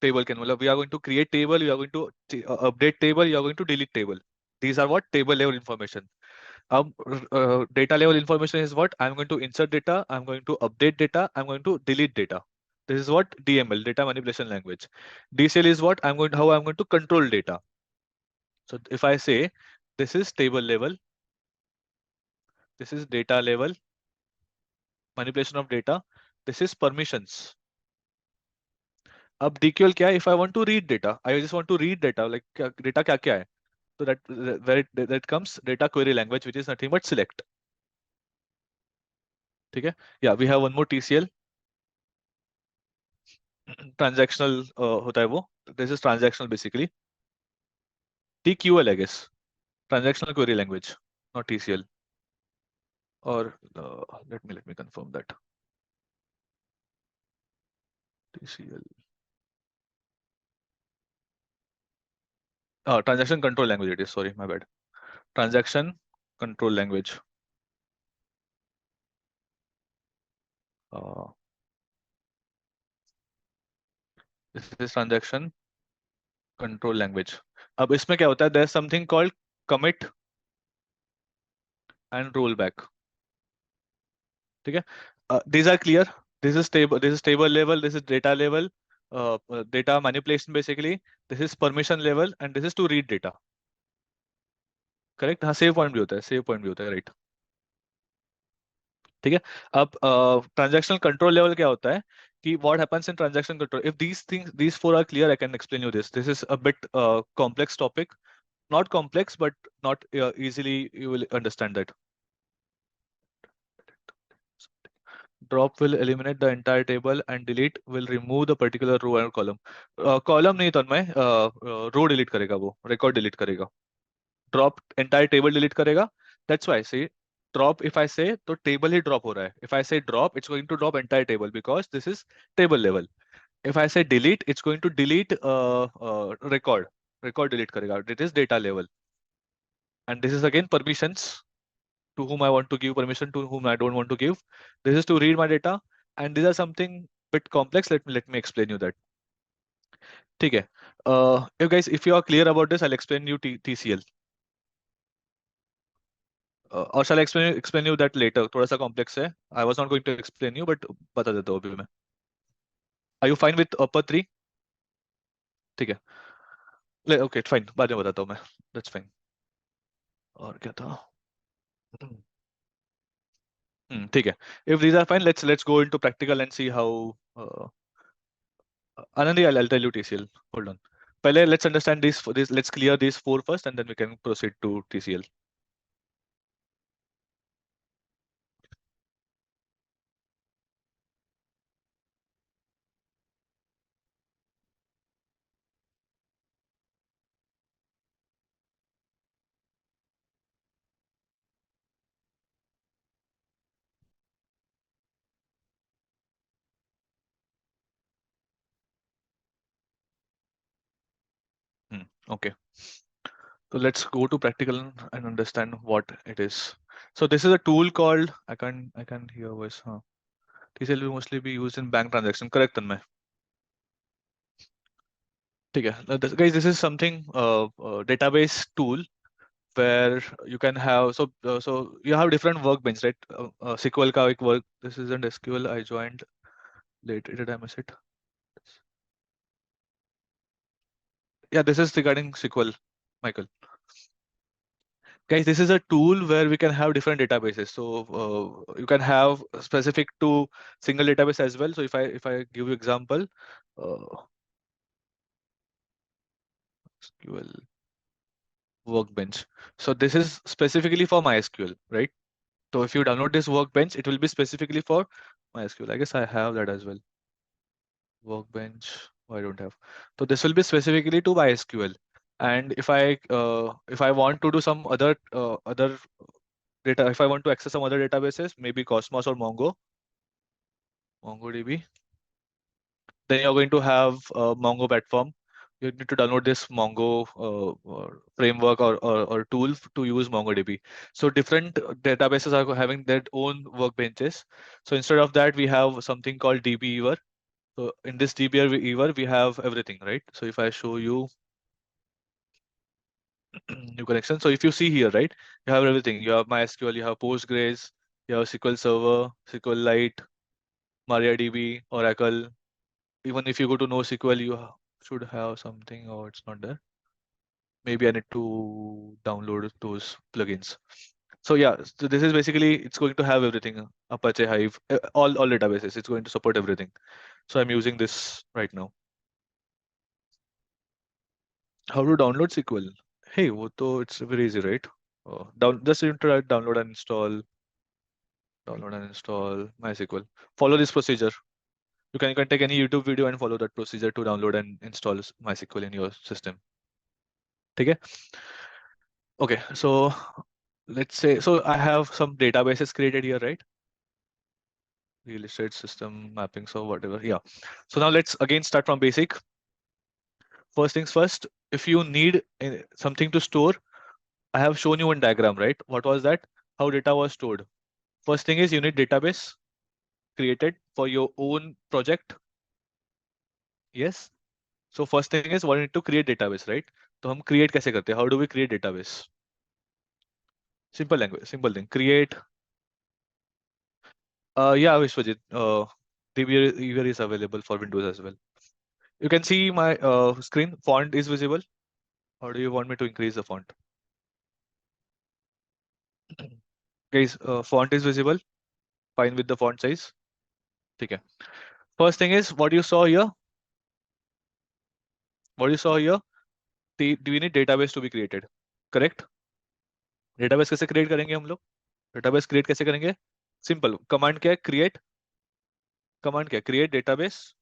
Table के मतलब we are going to create table, we are going to update table, you are going to delete table, these are what table level information। अब data level information is what, I'm going to insert data, I'm going to update data, I'm going to delete data, this is what DML, data manipulation language। DCL is what, how I'm going to control data। So if I say this is table level, this is data level manipulation of data, this is permissions। अब DQL क्या है, if I want to read data, I just want to read data, like data क्या क्या है, तो that comes data query language which is nothing but select, ठीक है? या we have one more TCL, transactional होता है वो, this is transactional basically. TQL I guess, transactional query language, not TCL। और let me confirm that, TCL, Transaction control language it is. Sorry, my bad. Transaction control language. Uh, this is transaction control language. अब इसमें क्या होता है? There's something called commit and rollback. ठीक है? These are clear. This is table. This is table level. This is data level. Data manipulation basically. This is permission level and this is to read data. Correct? हाँ, save point भी होता है, save point भी होता है, right? ठीक है। अब ट्रांजैक्शनल कंट्रोल लेवल क्या होता है कि what happens in transaction control if these things these four are clear I can explain you this this is a bit complex topic not complex but not easily you will understand that. Drop will eliminate the entire table and delete will remove the particular row and column. Column नहीं तन्मय, row delete करेगा, वो record delete करेगा. Drop entire table delete करेगा. That's why I say drop. If I say तो table ही drop हो रहा है. If I say drop it's going to drop entire table because this is table level. If I say delete it's going to delete record delete करेगा. It is data level and this is again permissions to whom I want to give permission, to whom I don't want to give. This is to read my data, and these are something bit complex. Let me explain you that. ठीक है. You guys, if you are clear about this, I'll explain you TCL. Or shall I explain you that later? थोड़ा सा complex है. I was not going to explain you, but बता देता हूँ अभी मैं. Are you fine with upper three? ठीक है. Okay, fine. बाद में बताता हूँ मैं. That's fine. और क्या था? ठीक है. If these are fine, let's go into practical and see how. Anandi, I'll tell you TCL. Hold on. पहले let's understand this. Let's clear these four first, and then we can proceed to TCL. Okay. So let's go to practical and understand what it is. So this is a tool called I can hear voice. Huh. TCL will mostly be used in bank transaction. Correct, Tanmay? ठीक है. Guys, this is something database tool where you can have so you have different workbench, right? SQL का एक work. This isn't SQL. I joined late. Did I miss it? Yeah, this is regarding SQL, Michael. Guys, this is a tool where we can have different databases. So you can have specific to single database as well. So if I give you example, SQL workbench. So this is specifically for MySQL, right? So if you download this workbench, it will be specifically for MySQL. I guess I have that as well. Workbench. Oh, I don't have. So this will be specifically to MySQL. And if I want to do some other data, if I want to access some other databases, maybe Cosmos or MongoDB, then you're going to have Mongo platform. You need to download this Mongo framework or tool to use MongoDB. So different databases are having their own workbenches. So instead of that, we have something called DBeaver. So in this DBeaver, we have everything, right? So if I show you new connection, so if you see here, right, you have everything. You have MySQL, you have Postgres, you have SQL Server, SQLite, MariaDB, Oracle. Even if you go to NoSQL, you should have something, or it's not there. Maybe I need to download those plugins. So yeah, so this is basically, it's going to have everything. Apache Hive, all databases. It's going to support everything. So I'm using this right now. How to download SQL? Hey, it's very easy, right? Just you try download and install MySQL. Follow this procedure. You can take any YouTube video and follow that procedure to download and install MySQL in your system. Okay. Okay. So let's say, so I have some databases created here, right? Real estate system mapping, so whatever. Yeah. So now let's again start from basic. First things first, if you need something to store, I have shown you one diagram, right? What was that? How data was stored. First thing is you need database created for your own project. Yes. So first thing is we need to create database, right? तो हम create कैसे करते हैं? How do we create database? Simple language, simple thing. Create. Yeah, Vishwajit. DB is available for Windows as well. You can see my screen. Font is visible. Or do you want me to increase the font? Guys, font is visible. Fine with the font size. Okay. First thing is what you saw here. What you saw here. Do we need database to be created? Correct? Database कैसे create करेंगे हम लोग? Database create कैसे करेंगे? Simple. Command क्या है? Create. Command क्या है? Create database.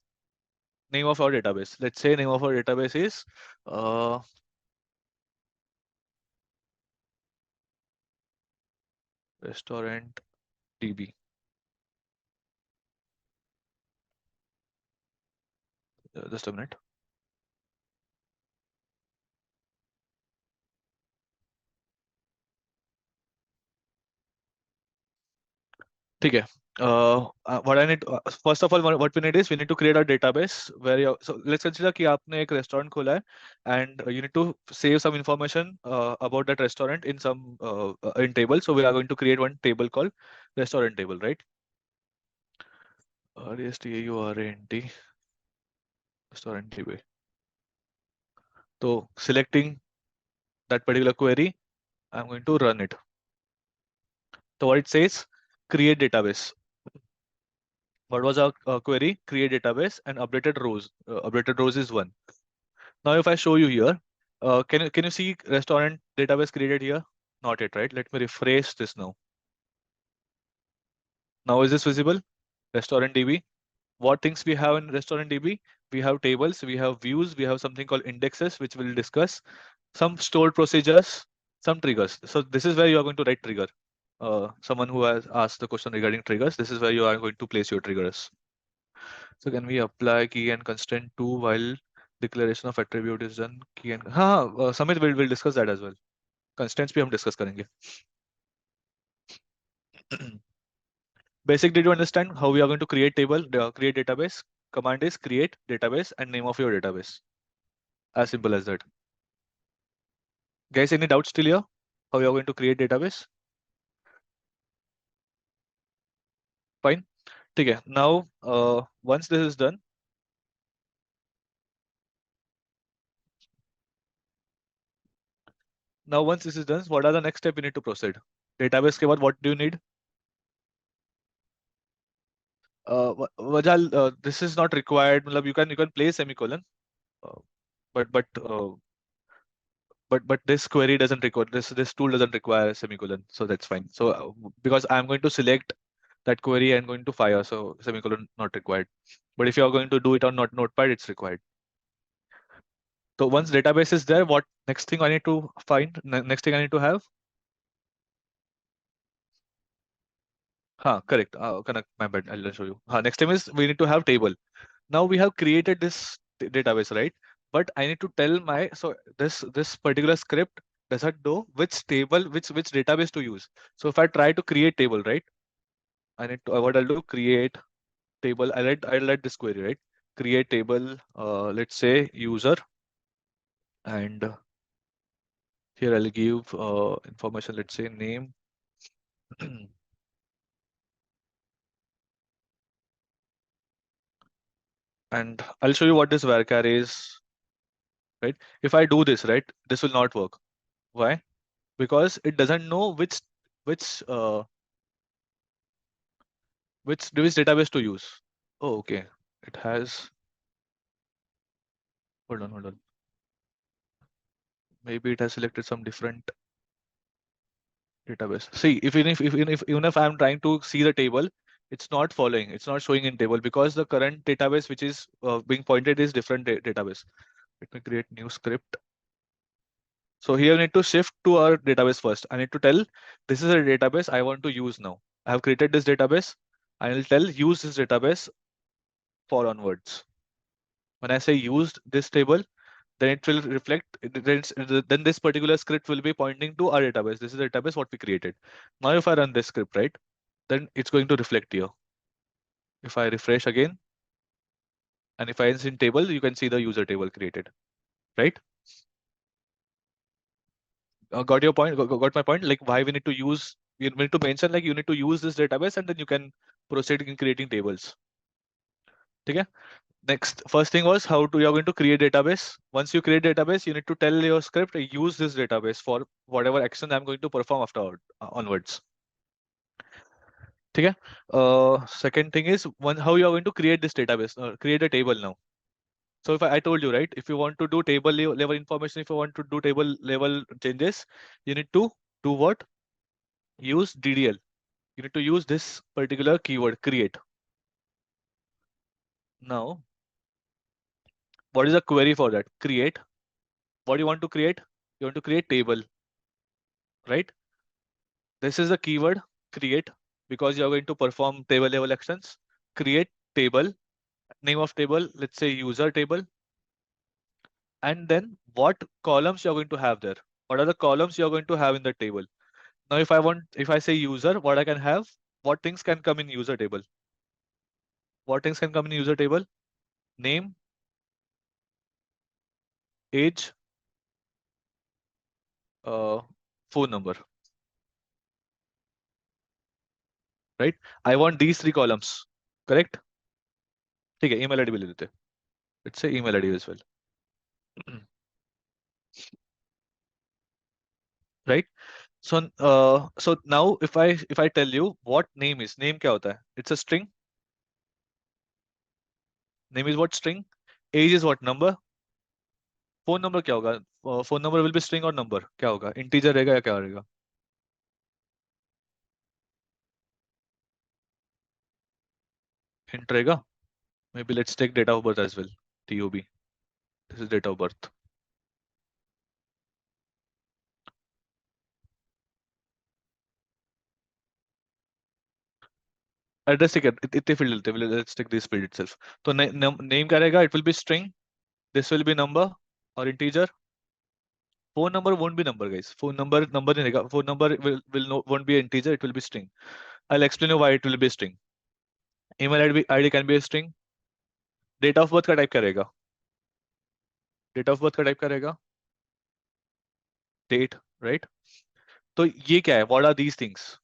Name of our database. Let's say name of our database is restaurant DB. Just a minute. ठीक है. What I need, first of all, what we need is we need to create a database where so let's consider कि आपने एक restaurant खोला है and you need to save some information about that restaurant in some in table. So we are going to create one table called restaurant table, right? RESTAURANT restaurant table. So selecting that particular query, I'm going to run it. So what it says, create database. What was our query? Create database and updated rows. Updated rows is 1. Now, if I show you here, can you see restaurant database created here? Not yet, right? Let me refresh this now. Now, is this visible? Restaurant DB. What things we have in restaurant DB? We have tables, we have views, we have something called indexes, which we'll discuss. Some stored procedures, some triggers. So this is where you are going to write trigger. Someone who has asked the question regarding triggers, this is where you are going to place your triggers. So can we apply key and constraint to while declaration of attribute is done? Key and Samit will discuss that as well. Constraints भी हम discuss करेंगे. Basic, did you understand how we are going to create table, create database? Command is create database and name of your database. As simple as that. Guys, any doubts still here? How you are going to create database? Fine. Okay. Now, once this is done, what are the next step you need to proceed? Database के बाद what do you need? Vajal, this is not required. मतलब you can place semicolon, uh, but but this query doesn't require this tool doesn't require a semicolon, so that's fine. So because I'm going to select that query and going to fire, so semicolon not required. But if you are going to do it on not notepad, it's required. So once database is there, what next thing I need to find? Next thing I need to have? Correct. Correct. My bad. I'll show you. Next time is we need to have table. Now we have created this database, right? But I need to tell my this particular script doesn't know which table, which database to use. So if I try to create table, right? I need to what I'll do, create table. I'll write this query, right? Create table, let's say user, and here I'll give information, let's say name. And I'll show you what this varchar is, right? If I do this, right, this will not work. Why? Because it doesn't know which uh, which database to use. Oh, okay. It has. Hold on. Maybe it has selected some different database. See, even if I'm trying to see the table, it's not following. It's not showing in table because the current database which is being pointed is different database. Let me create new script. So here I need to shift to our database first. I need to tell this is a database I want to use now. I have created this database. I will tell use this database for onwards. When I say used this table, then it will reflect, then this particular script will be pointing to our database. This is the database what we created. Now if I run this script, right, then it's going to reflect here. If I refresh again, and if I in table, you can see the user table created, right? Got your point? Got my point? Like why we need to use, you need to mention like you need to use this database and then you can proceed in creating tables. Okay. Next, first thing was how to you're going to create database. Once you create database, you need to tell your script use this database for whatever action I'm going to perform after onwards. Okay. Second thing is how you are going to create this database, create a table now. So if I told you, right, if you want to do table level information, if you want to do table level changes, you need to do what? Use DDL. You need to use this particular keyword create. Now, what is the query for that? Create. What do you want to create? You want to create table, right? This is the keyword create because you are going to perform table level actions. Create table, name of table, let's say user table. And then what columns you're going to have there? What are the columns you're going to have in the table? Now, if I say user, what I can have, what things can come in user table? What things can come in user table? Name, age, uh, phone number, right? I want these three columns, correct? Okay, email ID भी ले लेते हैं. Let's say email ID as well. Right? So now if I tell you what name is, name क्या होता है? It's a string. Name is what? String. Age is what? Number. Phone number क्या होगा? Phone number will be string or number. क्या होगा? Integer रहेगा या क्या रहेगा? Int रहेगा. Maybe let's take date of birth as well. TOB. This is date of birth. Address ठीक है. इतने field लेते हैं. Let's take this field itself. तो name क्या रहेगा? It will be string. This will be number or integer. Phone number won't be number, guys. Phone number नहीं रहेगा. Phone number won't be integer. It will be string. I'll explain you why it will be string. Email ID can be a string. Date of birth का type क्या रहेगा? Date of birth का type क्या रहेगा? Date, right? तो ये क्या है? What are these things?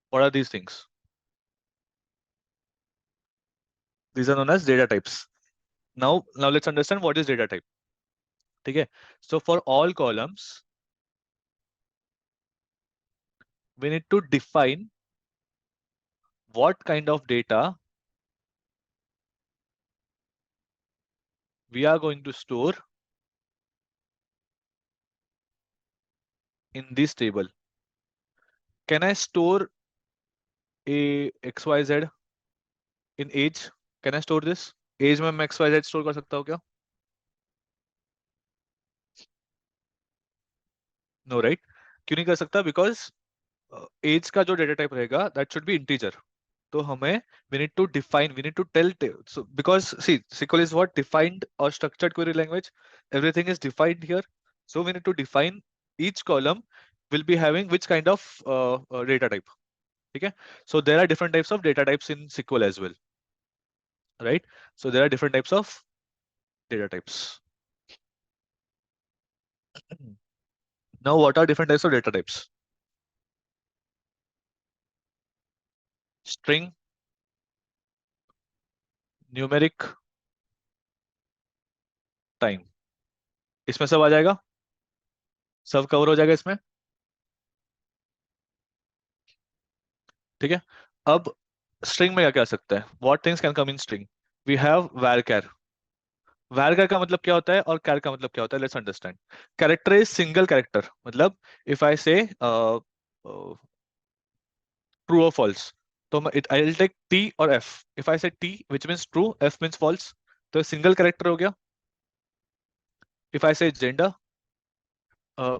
What are these things? These are known as data types. Now let's understand what is data type. ठीक है? So for all columns, we need to define what kind of data we are going to store in this table. Can I store a XYZ in age? Can I store this? Age में मैं XYZ store कर सकता हूँ क्या? No, right? क्यों नहीं कर सकता? Because age का जो data type रहेगा, that should be integer. तो हमें we need to define, we need to tell, so because see, SQL is what? Defined or structured query language. Everything is defined here. So we need to define each column will be having which kind of data type. Okay? So there are different types of data types in SQL as well, right? So there are different types of data types. Now, what are different types of data types? String, numeric, time. इसमें सब आ जाएगा, सब cover हो जाएगा इसमें. ठीक है. अब स्ट्रिंग में क्या क्या आ सकता है? What things can come in string? We have varchar. varchar का मतलब क्या होता है और char का मतलब क्या होता है? Let's understand. Character is single character. मतलब इफ आई से ट्रू और फॉल्स, तो आई विल टेक t और f. If I say t which means true, f means false, तो सिंगल कैरेक्टर हो गया. If I say gender,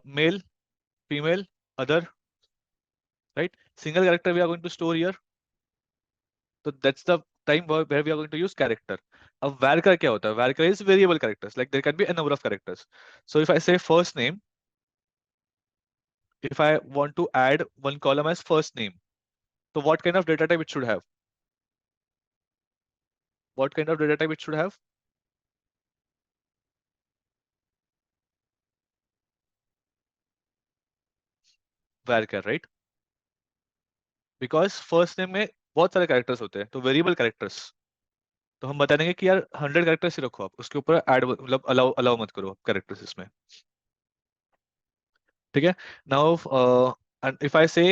male, female, other, right? Single character we are going to store here. So that's the time where we are going to use character. अब varchar क्या होता है? Varchar is variable characters. Like there can be a number of characters. So if I say first name, if I want to add one column as first name, so what kind of data type it should have? What kind of data type it should have? Varchar, right? Because first name में बहुत सारे characters होते हैं, तो variable characters. तो हम बता देंगे कि यार 100 कैरेक्टर्स ही रखो, आप उसके ऊपर ऐड मतलब अलाउ अलाउ मत करो कैरेक्टर्स इसमें. ठीक है. नाउ एंड इफ आई से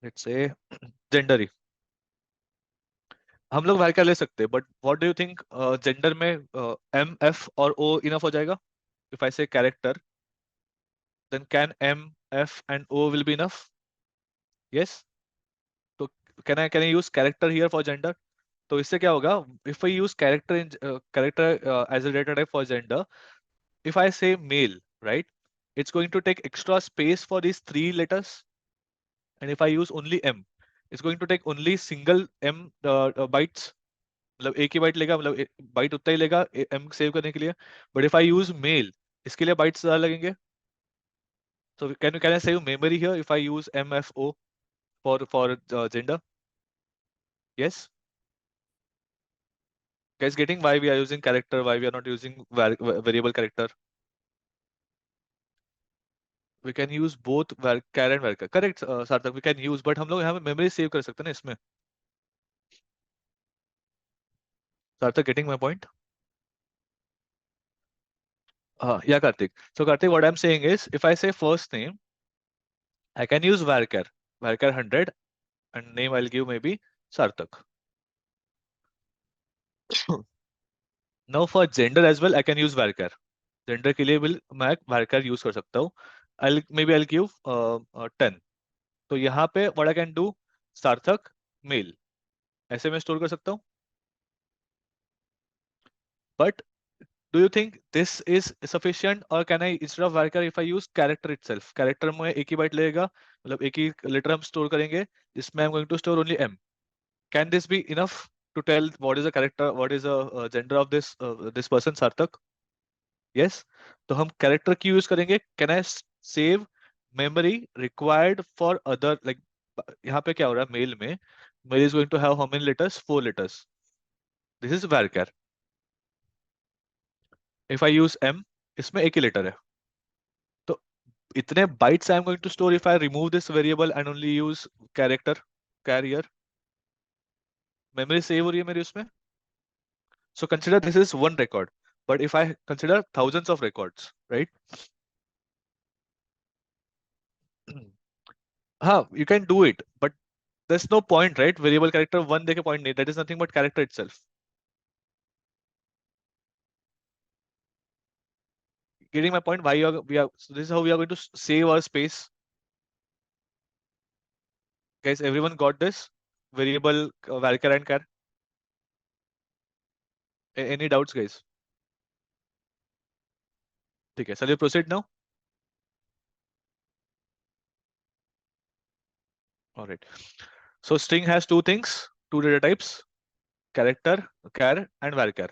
लेट्स से जेंडर, हम लोग वैल्यू ले सकते हैं, but what do you think, gender में एम एफ और ओ इनफ हो जाएगा? If I say character, then can M F and O will be enough? Yes. तो can I use character here for gender? तो इससे क्या होगा? If I use character in character as a data type for gender, if I say male, right, it's going to take extra space for these three letters. And if I use only M, it's going to take only single M bytes. मतलब एक ही bite लेगा, मतलब bite उतना ही लेगा M save करने के लिए. But if I use male, इसके लिए बाइट्स ज्यादा लगेंगे. So can I save memory here if I use MFO for gender? Yes. Guys, getting why we are using character, why we are not using variable character? We can use both var and varchar. Correct, Sarthak, we can use, but हम लोग यहाँ पे memory save कर सकते हैं ना इसमें. Sarthak, getting my point? Yeah, Karthik. So Karthik, what I'm saying is, if I say first name, I can use varchar, varchar 100, and name I'll give maybe Sarthak. Now for gender as well, I can use varchar. Gender के लिए भी मैं varchar use कर सकता हूँ. I'll give 10. तो यहाँ पे what I can do, Sarthak male, ऐसे मैं स्टोर कर सकता हूँ. But do you think this is sufficient, or can I, instead of varchar, if I use character itself, character में एक ही बाइट लगेगा, मतलब एक ही लेटर हम स्टोर करेंगे, जिसमें I'm going to store only M. Can this be enough to tell what is the character, what is the gender of this person, Sarthak? Yes. तो हम character की use करेंगे. Can I save memory required for other, like यहाँ पे क्या हो रहा है mail में, mail is going to have how many letters? 4 letters. This is varchar. If I use M, इसमें एक ही लेटर है. तो इतने bytes I am going to store if I remove this variable and only use character, carrier. Memory save हो रही है मेरी उसमें. So consider this is one record, but if I consider thousands of records, right? हाँ, you can do it, but there's no point, right? Variable character one देके point नहीं. That is nothing but character itself. Getting my point? Why we are, so this is how we are going to save our space. Guys, everyone got this? Variable varchar and char. Any doubts, guys? ठीक है, shall we proceed now? All right. So string has two things, two data types: character, char, and varchar.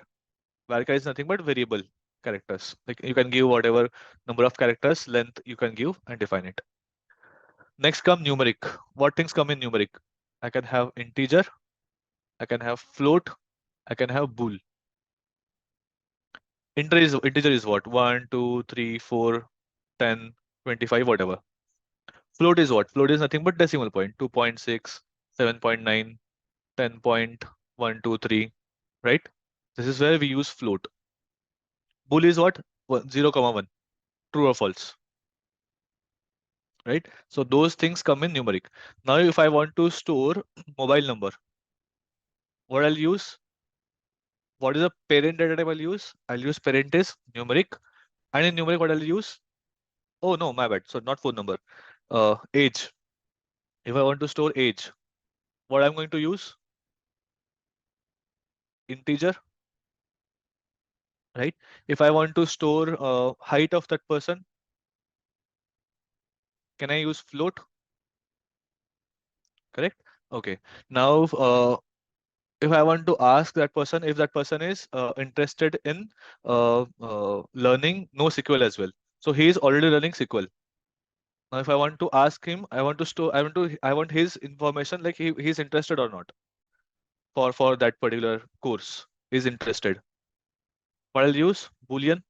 Varchar is nothing but variable characters. Like you can give whatever number of characters length you can give and define it. Next come numeric. What things come in numeric? I can have integer, I can have float, I can have bool. Integer is what? 1, 2, 3, 4, 10, 25, whatever. Float is what? Float is nothing but decimal point. 2.6, 7.9, 10.123, right? This is where we use float. Bool is what? 0, 1. True or false, right? So those things come in numeric. Now, if I want to store mobile number, what I'll use? What is the parent data type I'll use? I'll use parent is numeric. And in numeric, what I'll use? Oh no, my bad. So not phone number. Age. If I want to store age, what I'm going to use? Integer, right? If I want to store height of that person, can I use float? Correct. Okay. Now, if I want to ask that person if that person is interested in learning NoSQL as well. So he is already learning SQL. Now, if I want to ask him, I want his information, like he's interested or not for that particular course. He's interested. What I'll use? Boolean,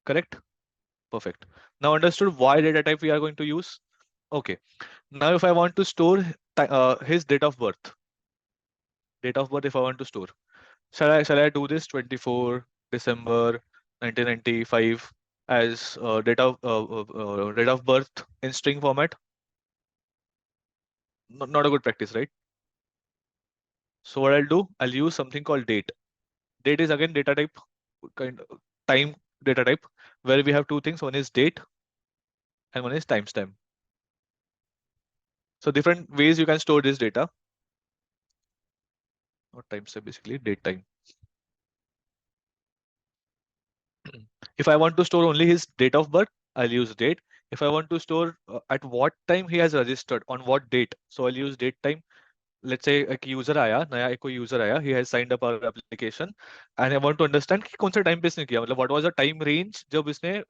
correct? Perfect. Now understood why data type we are going to use. Okay. Now if I want to store his date of birth, if I want to store, shall I do this 24 December 1995 as date of birth in string format? Not a good practice, right? So what I'll do, I'll use something called date. Date is again data type, kind of time data type, where we have two things. One is date and one is timestamp. So different ways you can store this data. Not timestamp, basically date time. If I want to store only his date of birth, I'll use date. If I want to store at what time he has registered, on what date, so I'll use date time. Let's say एक user आया, नया एक कोई user आया, he has signed up our application, and I want to understand कि कौन सा time पे इसने किया, मतलब what was the time range जब इसने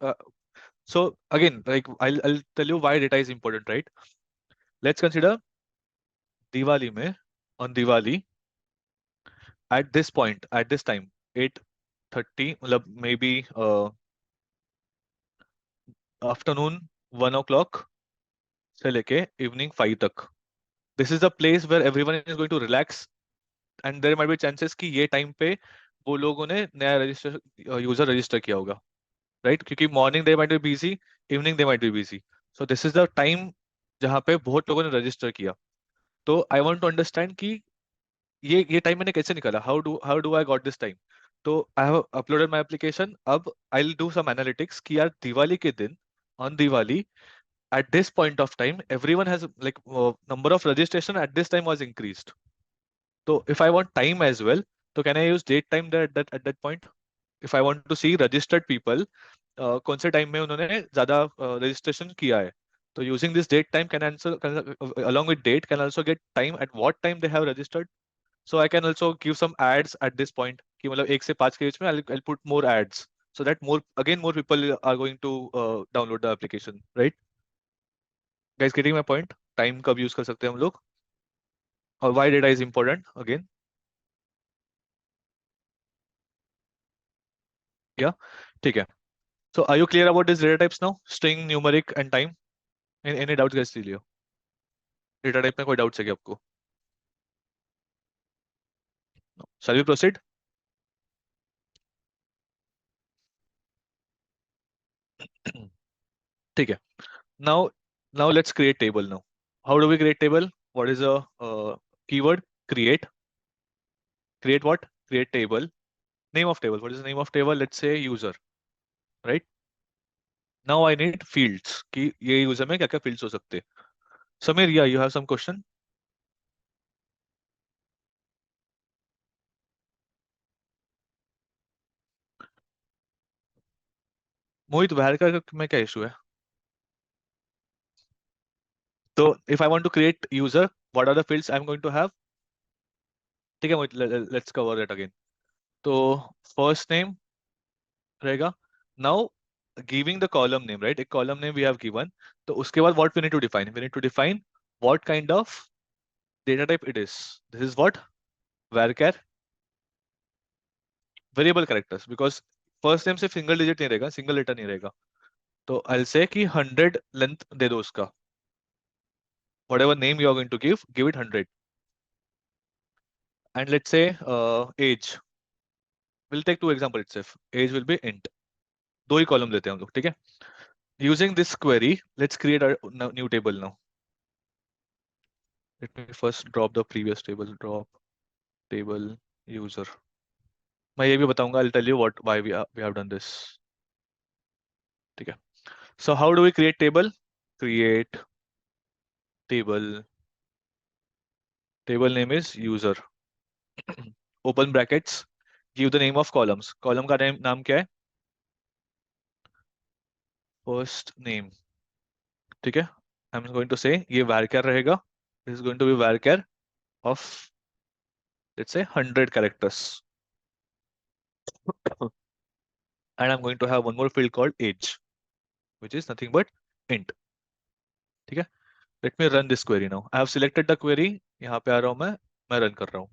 so again, like I'll tell you why data is important, right? Let's consider Diwali में, on Diwali, at this point, at this time, 8:30, मतलब maybe afternoon 1 o'clock से लेके evening 5 तक. This is the place where everyone is going to relax, and there might be chances कि ये time पे वो लोगों ने नया रजिस्टर यूजर रजिस्टर किया होगा, right? क्योंकि morning they might be busy, evening they might be busy. So this is the time जहाँ पे बहुत लोगों ने रजिस्टर किया. तो I want to understand कि ये टाइम मैंने कैसे निकाला, how do I got this time. तो I have uploaded my application. अब I will do some analytics कि यार दिवाली के दिन, on Diwali, at this point of time everyone has like number of registration at this time was increased. So if I want time as well, so can I use date time there at that point? If I want to see registered people, कौन से time में उन्होंने ज्यादा registration किया है, तो using this date time along with date can also get time at what time they have registered. So I can also give some ads at this point कि मतलब 1 से 5 के बीच में I'll put more ads so that more people are going to download the application, right? Guys, getting my point? Time कब use कर सकते हैं हम लोग, और why data is important again? Yeah, ठीक है. So are you clear about these data types now? String, numeric and time. Any doubts guys? Leo, data type में कोई doubts है क्या आपको? No. Shall we proceed? ठीक है. Now, let's create table now. How do we create table? What is a keyword? Create. Create what? Create table. Name of table. What is the name of table? Let's say user, right? Now I need fields. कि ये user में क्या क्या fields हो सकते हैं. Samir, yeah, you have some question? मोहित, बाहर का में क्या issue है? तो if I want to create user, what are the fields I'm going to have? ठीक है मोहित, let's cover that again. तो first name रहेगा. Now giving the column name, right? एक column name we have given. तो उसके बाद what we need to define? We need to define what kind of data type it is. This is what? Varchar variable characters, because first name सिर्फ single digit नहीं रहेगा, single letter नहीं रहेगा. तो I'll say कि 100 length दे दो उसका. Whatever name you are going to give it 100. And let's say age. We'll take two examples itself. Age will be int. दो ही column लेते हैं हम लोग, ठीक है? Using this query, let's create a new table now. Let me first drop the previous table. Drop table user. मैं ये भी बताऊंगा. I'll tell you why we have done this. ठीक है? So how do we create table? Create table. Table name is user. Open brackets. Give the name of columns. Column का नाम क्या है? First name. ठीक है? I'm going to say ये varchar रहेगा. This is going to be varchar of, let's say, 100 characters. And I'm going to have one more field called age, which is nothing but int. ठीक है? Let me run this query now. I have selected the query. यहाँ पे आ रहा हूँ मैं run कर रहा हूँ.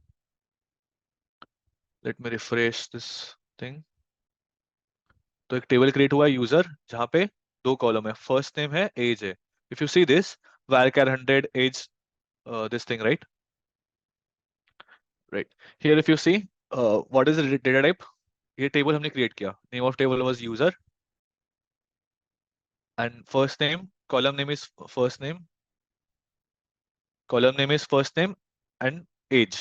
Let me refresh this thing. तो एक टेबल क्रिएट हुआ है यूजर, जहाँ पे दो कॉलम है, फर्स्ट नेम है, एज है. If you see this, varchar 100 age, this thing, right? Right. Here if you see, what is the data type? ये टेबल हमने क्रिएट किया. Name of table was user and first name, column name is first name, column name is first name and age.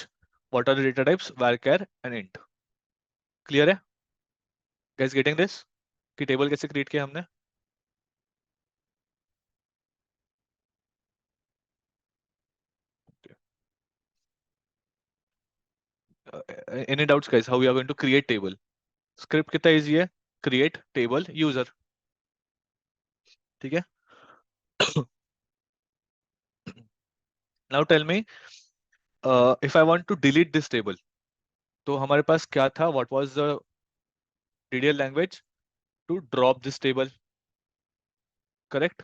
What are the data types? Varchar and int. Clear है? Guys getting this? कि table कैसे create किया हमने? Any doubts guys? How we are going to create table? Script कितना easy है? Create table user. ठीक है? Now tell me, if I want to delete this table, तो हमारे पास क्या था? What was the DDL language to drop this table? Correct?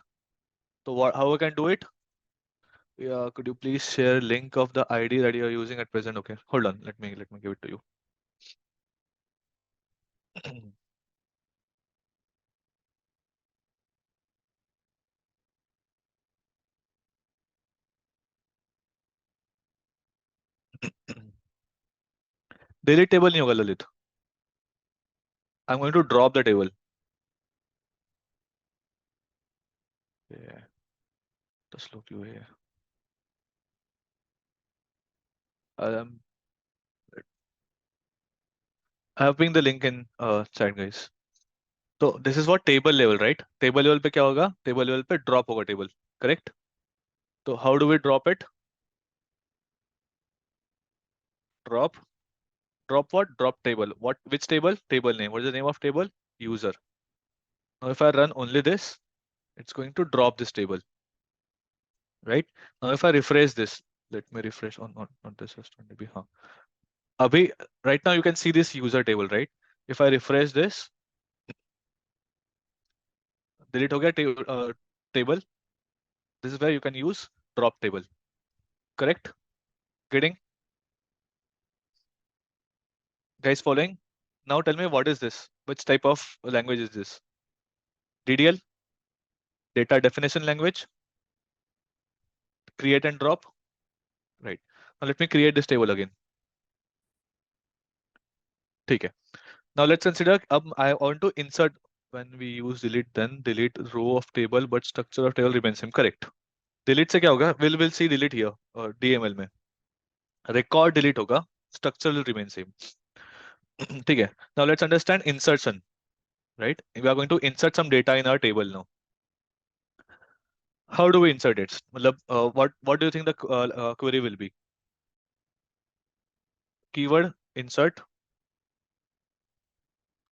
So what? How I can do it? Yeah, could you please share link of the ID that you are using at present? Okay, hold on. Let me give it to you. Delete table नहीं होगा Lalit. I'm going to drop the table. Yeah, the slow queue है. Um, I have pinged the link in chat guys. So this is what table level, right? Table level पे क्या होगा? Table level पे drop होगा table, correct? So how do we drop it? Drop. Drop what? Drop table. What? Which table? Table name. What is the name of table? User. Now if I run only this, it's going to drop this table, right? Now if I refresh this, let me refresh on not this restaurant maybe. हाँ. अभी right now you can see this user table, right? If I refresh this, delete हो गया table. This is where you can use drop table, correct? Getting? Guys following? Now tell me what is this? Which type of language is this? DDL? Data definition language? Create and drop? Right. Now let me create this table again. ठीक है. Now let's consider I want to insert. When we use delete, then delete row of table, but structure of table remains same. Correct. Delete से क्या होगा? We'll see delete here. DML में. Record delete होगा. Structure will remain same. ठीक है. Now let's understand insertion. Right? We are going to insert some data in our table now. How do we insert it? मतलब, what do you think the query will be? Keyword insert.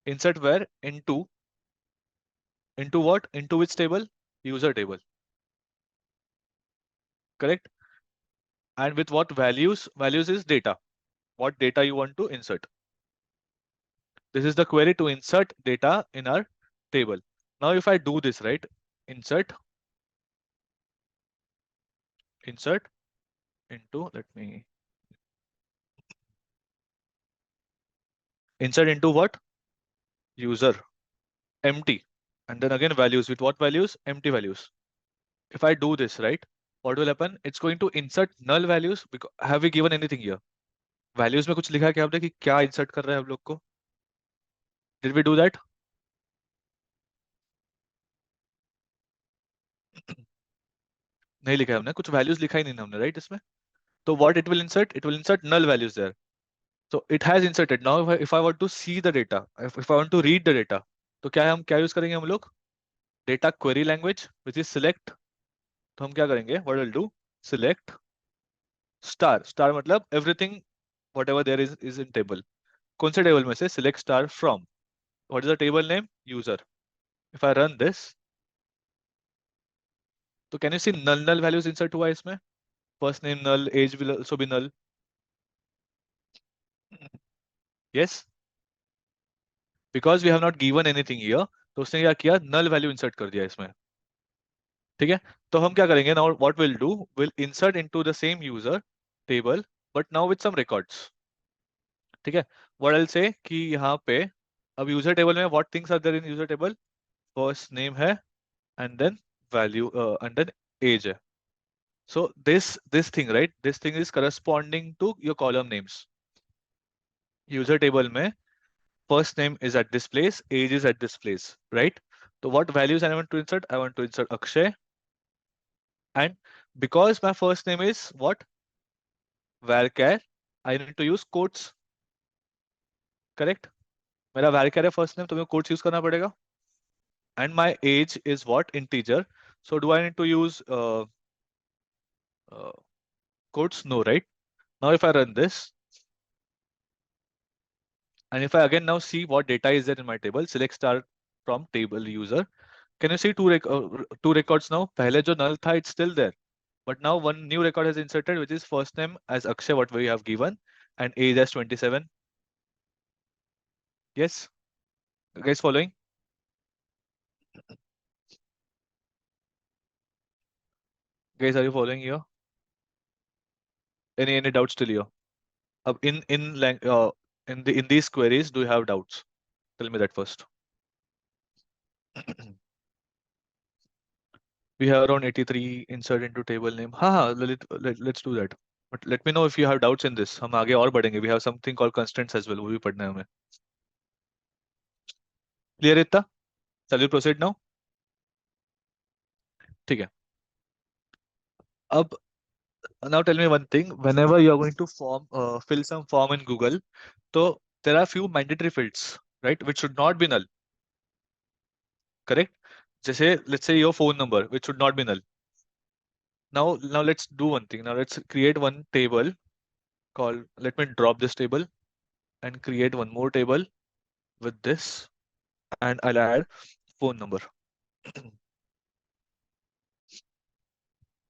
Insert where? Into what? Into which table? User table. Correct? And with what values? Values is data. What data you want to insert? This is the query to insert data in our table. Now if I do this, right? Insert into, let me insert into what? User. Empty. And then again values. With what values? Empty values. If I do this, right? What will happen? It's going to insert null values. Because have we given anything here? Values में कुछ लिखा है क्या आपने कि क्या insert कर रहे हैं हम लोग को? Did we do that? नहीं लिखा है हमने, कुछ values लिखा ही नहीं हमने, right इसमें? तो what it will insert? It will insert null values there. So it has inserted. Now if I want to see the data, if I want to read the data, तो क्या है, हम क्या यूज करेंगे हम लोग? Data query language, which is select. तो हम क्या करेंगे? What will do? Select star. Star मतलब everything whatever there is in table. कौन से टेबल में से? Select star from. What is the table name? User. If I run this, तो can you see null values insert हुआ है इसमें? First name null, age will also be null. Yes, because we have not given anything here, तो उसने क्या किया, null value insert कर दिया इसमें. ठीक है, तो हम क्या करेंगे now, what we'll do, we'll insert into the same user table but now with some records. ठीक है, what I'll say कि यहाँ पे अब user table में what things are there in user table, first name है and then value and then age है. So this thing, right, this thing is corresponding to your column names. User table में first name is at this place, age is at this place, right? So what values I want to insert? I want to insert Akshay, and because my first name is what, varchar, I need to use quotes, correct? मेरा varchar है first name, तो मेरे quotes use करना पड़ेगा. And my age is what, integer. So do I need to use uh, quotes? No, right? Now if I run this, and if I again now see what data is there in my table, select star from table user. Can you see two records now? पहले जो null था, it's still there. But now one new record has inserted, which is first name as Akshay, what we have given, and age as 27. Yes, guys following? Guys, are you following here? Any doubts still here? In these queries, do you have doubts? Tell me that first. We have around 83 insert into table name. हाँ, Lalit, let's do that. But let me know if you have doubts in this. हम आगे और बढ़ेंगे. We have something called constraints as well. वो भी पढ़ना है हमें. Clear इतना? Shall we proceed now? ठीक है. अब now tell me one thing. Whenever you are going to fill some form in Google, so there are few mandatory fields, right, which should not be null. Correct? जैसे let's say your phone number, which should not be null. Now let's do one thing. Now let's create one table called. Let me drop this table and create one more table with this, and I'll add phone number,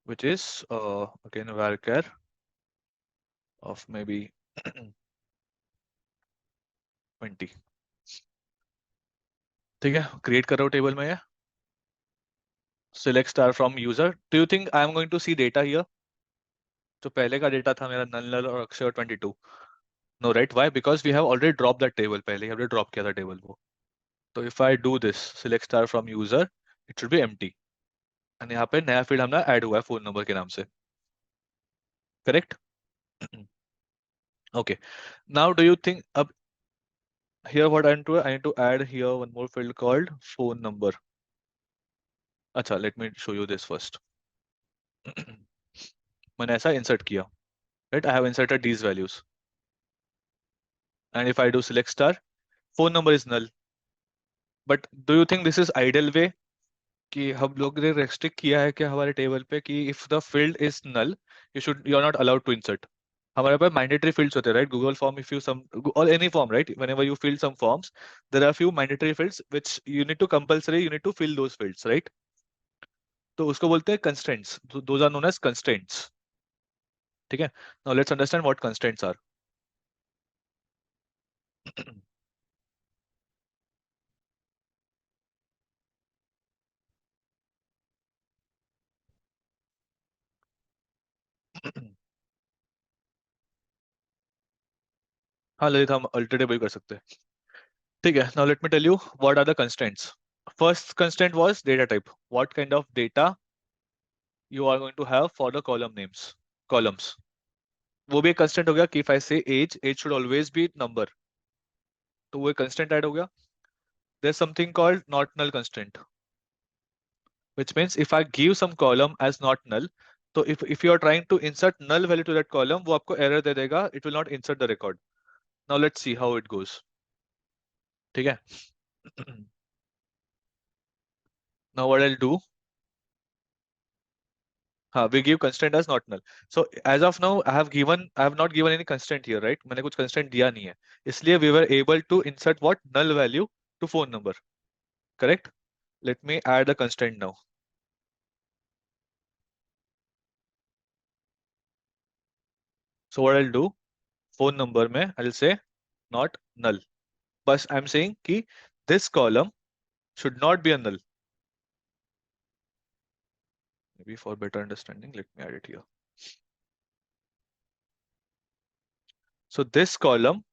which is again varchar of maybe 20. ठीक है, create कर रहा हूँ table में ये. Select star from user. Do you think I am going to see data here? तो पहले का डेटा था मेरा null null और Akshay 22. No, right? Why? Because we have already dropped that table. पहले ही हमने drop किया था table को. तो if I do this, select star from user, it should be empty. and यहाँ पे नया field हमने add हुआ है phone number के नाम से. Correct? Okay. Now do you think अब here what I need to add here one more field called phone number. अच्छा, let me show you this first. मैंने ऐसा insert किया. Right? I have inserted these values. And if I do select star, phone number is null. But do you think this is ideal way कि हम लोग ने restrict किया है कि हमारे टेबल पे कि if the field is null, you are not allowed to insert. हमारे पास mandatory fields होते हैं, right? Google form, if you some or any form, right? Whenever you fill some forms, there are few mandatory fields which you need to fill those fields, right? तो उसको बोलते हैं constraints. So those are known as constraints. ठीक है? Now let's understand what constraints are. हाँ ललित, हम alternative कर सकते हैं. ठीक है. Now let me tell you what are the constraints. First constraint was data type. What kind of data you are going to have for the columns. वो भी एक कंस्टेंट हो गया कि if I say age should always be number. तो वो एक constant add हो गया. There's something called not null constraint, which means if I give some column as not null, तो if you are trying to insert null value to that column, वो आपको error दे देगा. It will not insert the record. Now let's see how it goes. ठीक है. Now what I'll do, we give constraint as not null. So as of now, I have not given any constraint here, right? मैंने कुछ constraint दिया नहीं है. इसलिए we were able to insert what null value to phone number. Correct? Let me add the constraint now. So what I'll do, phone number में I'll say not null. But I'm saying कि this column should not be a null. Maybe for better understanding, let me add it here. So this column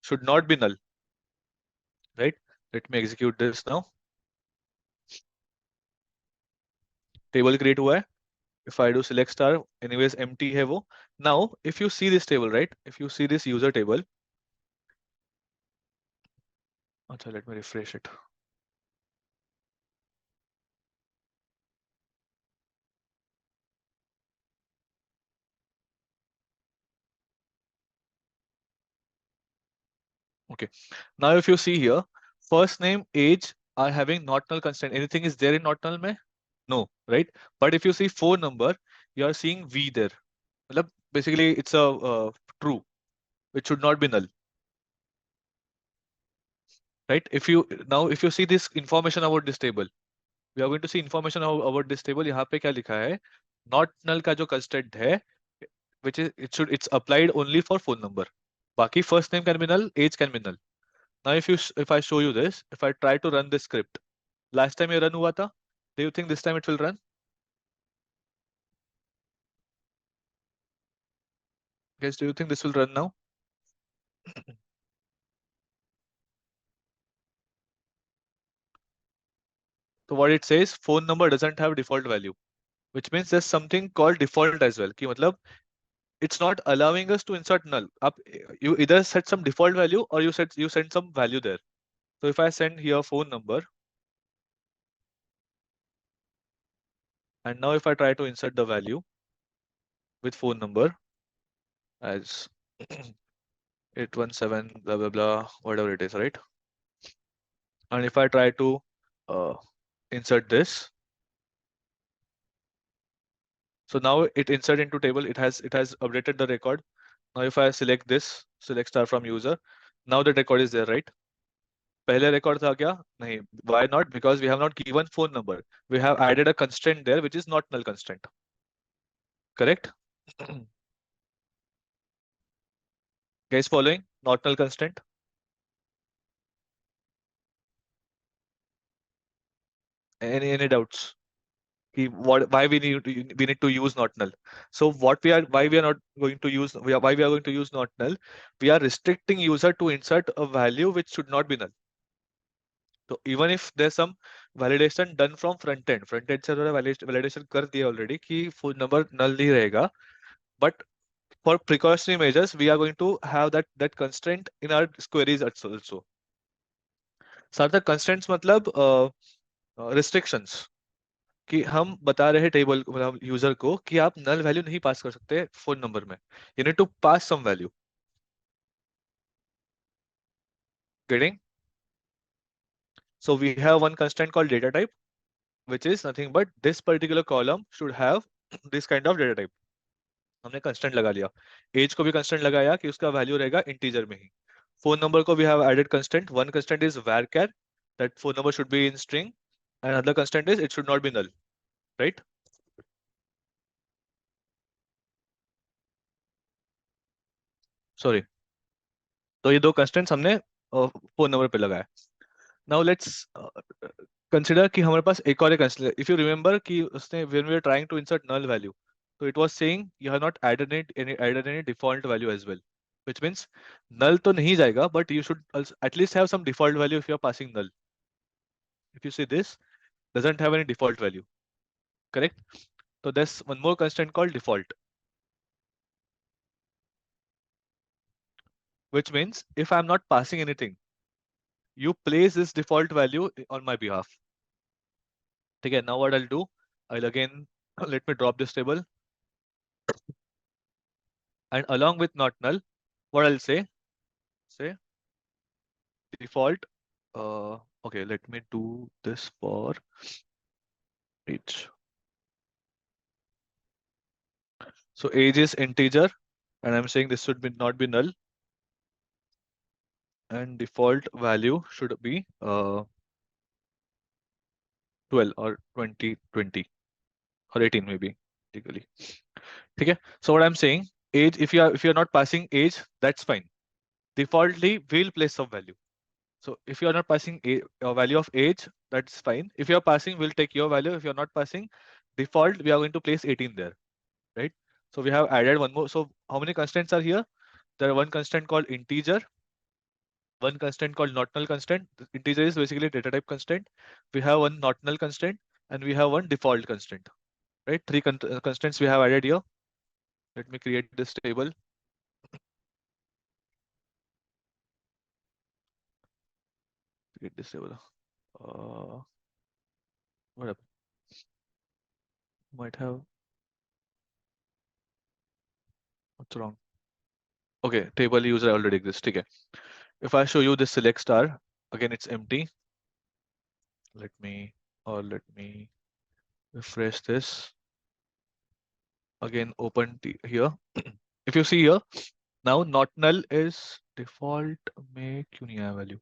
should not be null, right? Let me execute this now. Table create हुआ है. If I do select star, anyways empty है वो. Now, if you see this table, right? If you see this user table, अच्छा, let me refresh it. Okay. Now, if you see here, first name, age are having not null constraint. Anything is there in not null में? No, right? But if you see phone number, you are seeing V there. मतलब basically, it's a true, which should not be null, right? If you see this information about this table, we are going to see information about this table. यहाँ पे क्या लिखा है? Not null का जो constraint है, which is it's applied only for phone number. बाकी first name can be null, age can be null. Now, if I show you this, if I try to run this script, last time ये run हुआ था, do you think this time it will run? Guys, do you think this will run now? So what it says, phone number doesn't have default value, which means there's something called default as well. कि मतलब it's not allowing us to insert null. Up, you either set some default value or you send some value there. So if I send here phone number, and now if I try to insert the value with phone number as 817 blah blah blah, whatever it is, right? And if I try to uh, insert this, so now it insert into table. It has updated the record. Now if I select this, select star from user, now the record is there, right? पहले record था क्या? नहीं. Why not? Because we have not given phone number. We have added a constraint there, which is not null constraint. Correct? Guys, following? Not null constraint. Any doubts? Why we need to use not null? So why we are not going to use why we are going to use not null? We are restricting user to insert a value which should not be null. So even if there's some validation done from front end से थोड़ा validation कर दिया already कि phone number null नहीं रहेगा, but for precautionary measures we are going to have that constraint in our queries also. सार्थक constraints मतलब restrictions, कि हम बता रहे हैं टेबल मतलब यूजर को कि आप नल वैल्यू नहीं पास कर सकते फोन नंबर में. You need to pass some value. Getting? So we have one constraint called data type, which is nothing but this particular column should have this kind of data type. हमने constraint लगा लिया. As को भी constraint लगाया कि उसका value रहेगा integer में ही. फोन नंबर को we have added constraint. One constraint is varchar, that phone number should be in string, and another constraint is it should not be null, right? Sorry. तो ये दो constraints हमने phone number पे लगाया. Now let's consider कि हमारे पास एक और एक consider. If you remember कि उसने when we were trying to insert null value, so it was saying you have not added any default value as well, which means null तो नहीं जाएगा, but you should also at least have some default value if you are passing null. If you see this doesn't have any default value, correct? So there's one more constraint called default, which means if I'm not passing anything, you place this default value on my behalf. Okay, now what I'll do, I'll again let me drop this table, and along with not null, what I'll say default. Okay, let me do this for each. So age is integer, and I'm saying this should be not be null, and default value should be 12 or 20 20 or 18 maybe, typically. Okay. So what I'm saying age, if you are not passing age, that's fine. Defaultly, we'll place some value. So if you are not passing a value of age, that's fine. If you are passing, we'll take your value. If you are not passing, default, we are going to place 18 there, right? So we have added one more. So how many constants are here? There are one constant called integer, one constant called not null constant. The integer is basically data type constant. We have one not null constant, and we have one default constant, right? Three constants we have added here. Let me create this table. Create this table. What happened? Might have, what's wrong? Okay, table user already exists. Okay. If I show you this select star, again it's empty. Let me, or let me refresh this. Again, open here. If you see here, now not null is default में क्यों नहीं आया value?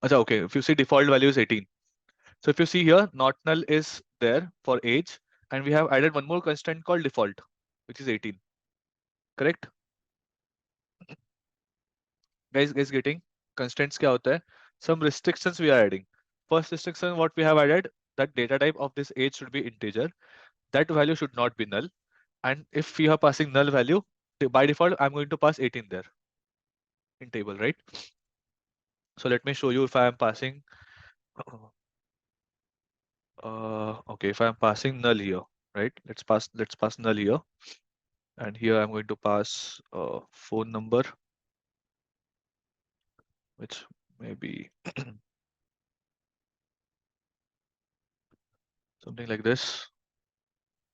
अच्छा, okay. If you see default value is 18. So if you see here, not null is there for age, and we have added one more constant called default, which is 18. Correct? Guys getting constraints क्या होता है? Some restrictions we are adding. First restriction what we have added, that data type of this age should be integer. That value should not be null. And if we are passing null value, by default, I'm going to pass 18 there in table, right? So let me show you if I am passing, okay, if I'm passing null here, right? Let's pass null here. And here I'm going to pass phone number, which may be something like this.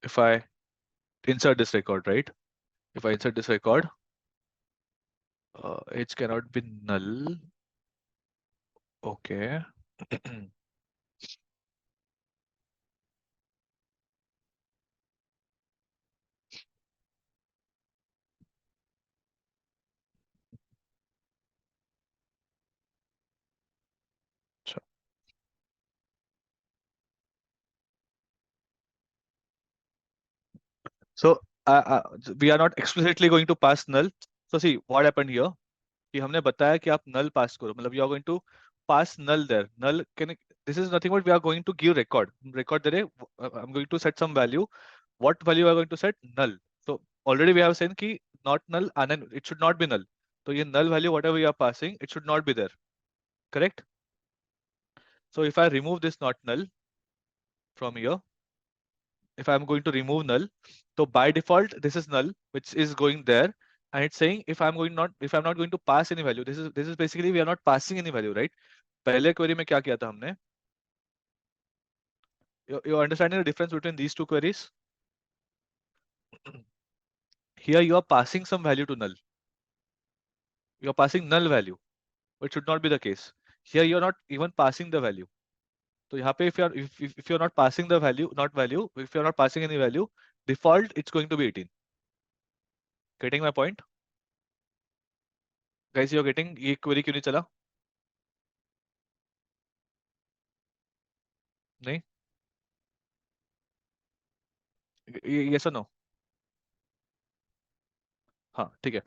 If I insert this record, right? If I insert this record, age cannot be null. Okay. So we are not explicitly going to pass null. So see what happened here. कि हमने बताया कि आप null pass करो, मतलब you are going to pass null there. Null can, this is nothing but we are going to give record. Record दे रहे, I'm going to set some value. What value are going to set? Null. So already we have said कि not null and it should not be null. So ये null value whatever you are passing, it should not be there. Correct? So if I remove this not null from here, if I'm going to remove null, so by default this is null, which is going there, and it's saying if I'm not going to pass any value, this is basically we are not passing any value, right? पहले query में क्या किया था हमने? You understanding the difference between these two queries? Here you are passing some value to null. You are passing null value, which should not be the case. Here you are not even passing the value. So यहाँ पे if you are not passing the value, if you are not passing any value, default it's going to be 18. Getting my point? Guys, you are getting ये query क्यों नहीं चला? नहीं? Yes or no? हाँ, ठीक है।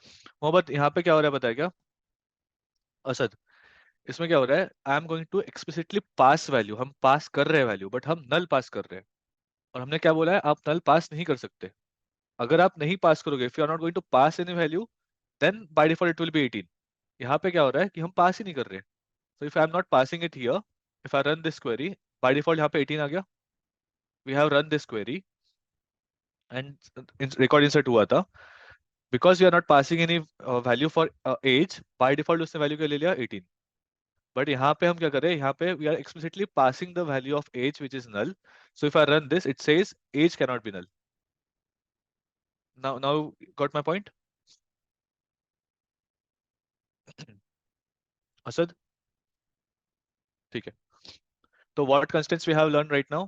मोहब्बत यहाँ पे क्या हो रहा है पता है क्या? असद, इसमें क्या हो रहा है? I am going to explicitly pass value, हम पास कर रहे हैं वैल्यू, बट हम नल पास कर रहे हैं। और हमने क्या बोला है? आप नल पास नहीं कर सकते। अगर आप नहीं पास करोगे, if you are not going to pass any value, then by default it will be 18। यहाँ पे क्या हो रहा है कि हम पास ही नहीं कर रहे। So if I am not passing it here, if I run this query, by default यहाँ पे 18 आ गया। We have run this query and record insert हुआ था। Because you are not passing any value for age, by default उसने value क्या ले लिया? 18। बट यहाँ पे हम क्या कर रहे हैं? यहाँ पे we are explicitly passing the value of age which is null. So if I run this, it says age can not be null. Now got my point? Asad, ठीक है। तो what constants we have learned right now?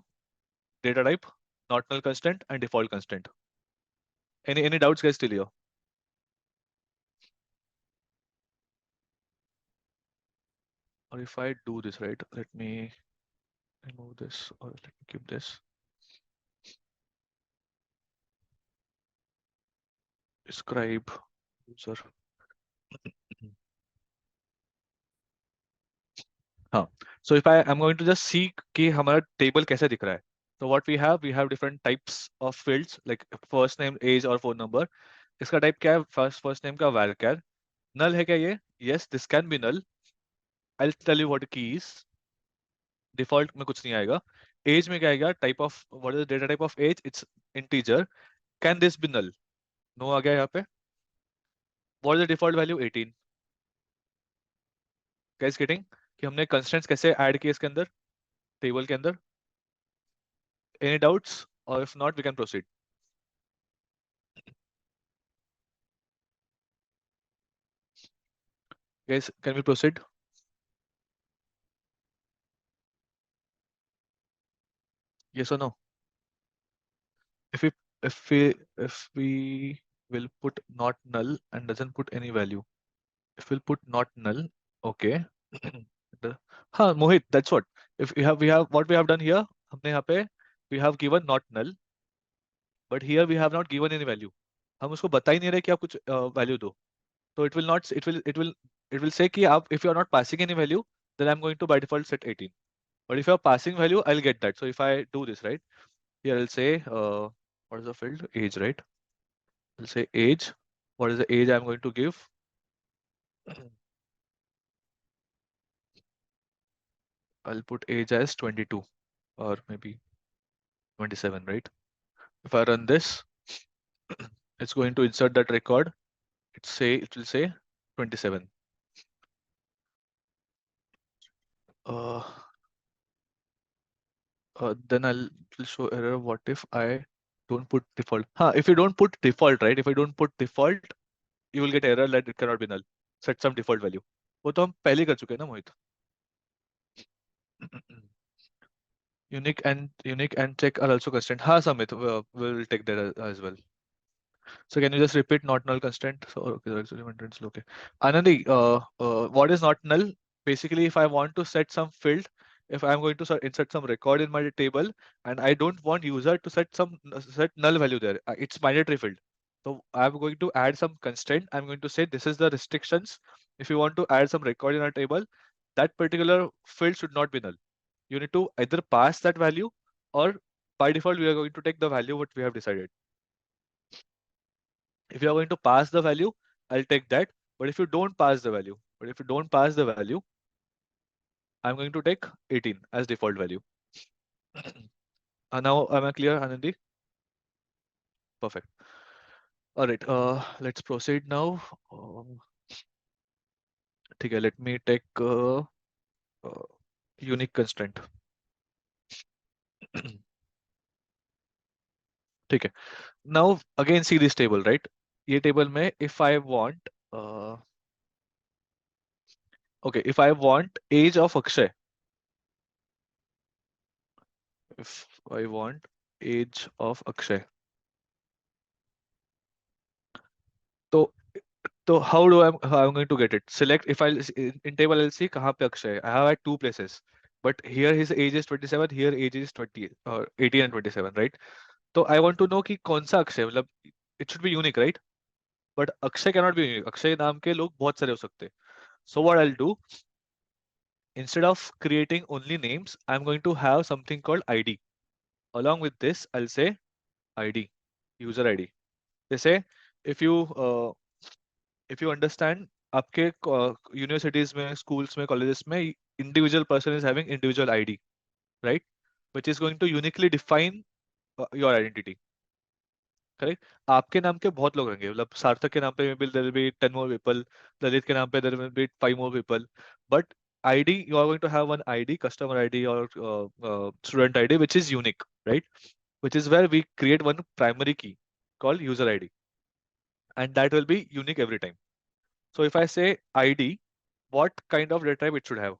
Data type, not null constant, and default constant. Any doubts, guys, still here? Or if I do this right, let me remove this, or let me keep this. describe user. हाँ, so if I am going to just see कि हमारा table कैसे दिख रहा है. So what we have different types of fields like first name, age और phone number. इसका type क्या है? First name का varchar. Null है क्या ये? Yes, this can be null. I'll tell you what the key is. Default में कुछ नहीं आएगा. Age में क्या आएगा? Type of what is the data type of age? It's integer. Can this be null? No आ गया यहाँ पे. What is the default value? 18. Guys getting कि हमने constraints कैसे add किए इसके अंदर table के अंदर. Any doubts? Or if not, we can proceed. Guys, can we proceed? Yes or no? If we if we if we will put not null and doesn't put any value. If we'll put not null, okay. The, हाँ, Mohit, that's what. If we have what we have done here. हमने यहाँ पे we have given not null, but here we have not given any value. हम उसको बता ही नहीं रहे कि आप कुछ value दो. So it will not it will say कि आप if you are not passing any value, then I'm going to by default set 18. But if you are passing value, I'll get that. So if I do this right, here I'll say what is the field? Age, right? I'll say age. What is the age I'm going to give? I'll put age as 22 or maybe 27, right? If I run this, it's going to insert that record. It will say 27. Uh, then it will show error. What if I don't put default? If you don't put default, right? If I don't put default, you will get error that it cannot be null. Set some default value. वो तो हम पहले ही कर चुके हैं ना मोहित. Unique and check are also constraint. Samit, we'll take that as well. So can you just repeat not null constraint? So okay, that's okay. Anandi, what is not null? Basically, if I want to set some field, if I'm going to insert some record in my table, and I don't want user to set null value there, it's mandatory field. So I'm going to add some constraint. I'm going to say this is the restrictions. If you want to add some record in a table, that particular field should not be null. You need to either pass that value or by default we are going to take the value what we have decided. If you are going to pass the value, I'll take that. But if you don't pass the value, I'm going to take 18 as default value. Now am I clear, Anandi? Perfect. All right. Let's proceed now. Okay, let me take uh, unique constraint. Okay. Now again see this table, right? ये table में if I want okay, if I want age of Akshay, if I want age of Akshay, so how I'm going to get it? Select if in table I'll see कहाँ पे अक्षय है. I have at two places, but here his age is 27, here age is 20 or 18 and 27, right? So I want to know कि कौन सा अक्षय मतलब it should be unique, right? But Akshay cannot be unique. Akshay नाम के लोग बहुत सारे हो सकते हैं. So what I'll do, instead of creating only names, I'm going to have something called ID. Along with this, I'll say ID, user ID. They say if you if you understand आपके universities में schools में colleges में individual person is having individual ID, right, which is going to uniquely define your identity. Correct. आपके नाम के बहुत लोग होंगे, मतलब सार्थक के नाम पे maybe there will be 10 more people, Lalit के नाम पे there will be 5 more people, but ID you are going to have one ID, customer ID और student ID which is unique, right, which is where we create one primary key called user ID, and that will be unique every time. So if I say ID, what kind of data type it should have?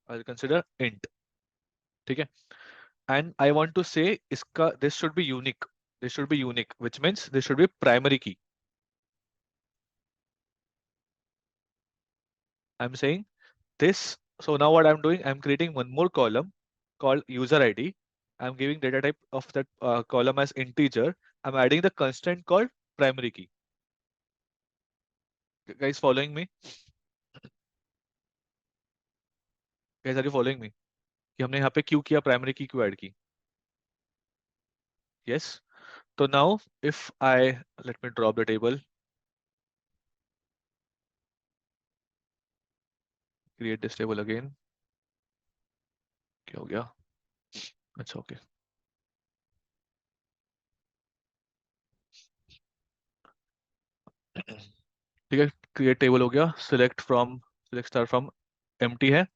I'll consider int. ठीक है. And I want to say इसका this should be unique. This should be unique, which means this should be primary key. I'm saying this. So now what I'm doing, I'm creating one more column called user ID, I'm giving data type of that column as integer. I'm adding the constant called primary key. Guys following me? Guys, are you following me? कि हमने यहाँ पे क्यों किया, primary की क्यों add की? Yes. So now if I let me drop the table, create this table again. क्या हो गया? It's okay. ठीक है, क्रिएट टेबल हो गया. सिलेक्ट स्टार फ्रॉम एम्प्टी है.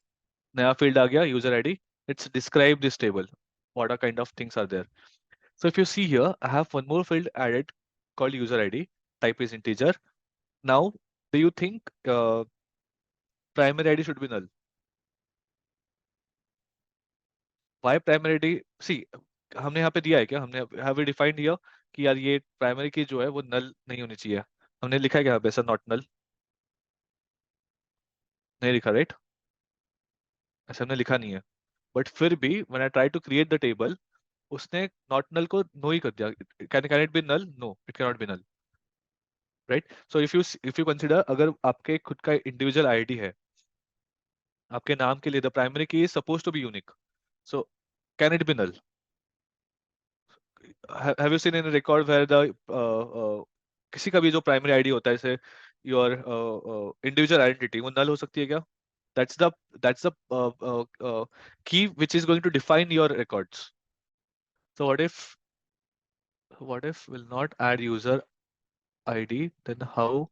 नया फील्ड आ गया, user ID. Let's describe this table. What are kind of things are there? So if you see here, I have one more field added called user ID. Type is integer. Now, do you think primary ID should be null? Why primary ID? See, हमने यहाँ पे दिया है क्या? हमने have we defined here कि यार ये primary की जो है वो null नहीं होनी चाहिए. हमने लिखा है क्या यहाँ पे ऐसा not null? नहीं लिखा, right? ऐसा हमने लिखा नहीं है. But फिर भी when I try to create the table, उसने not null को no ही कर दिया. Can it be null? No, it cannot be null. Right? So if you consider अगर आपके खुद का individual ID है, आपके नाम के लिए the primary key is supposed to be unique. So can it be null? Have you seen in a record where the किसी का भी जो primary ID होता है, जैसे your individual identity, वो null हो सकती है क्या? That's the key which is going to define your records. So what if will not add user ID, then how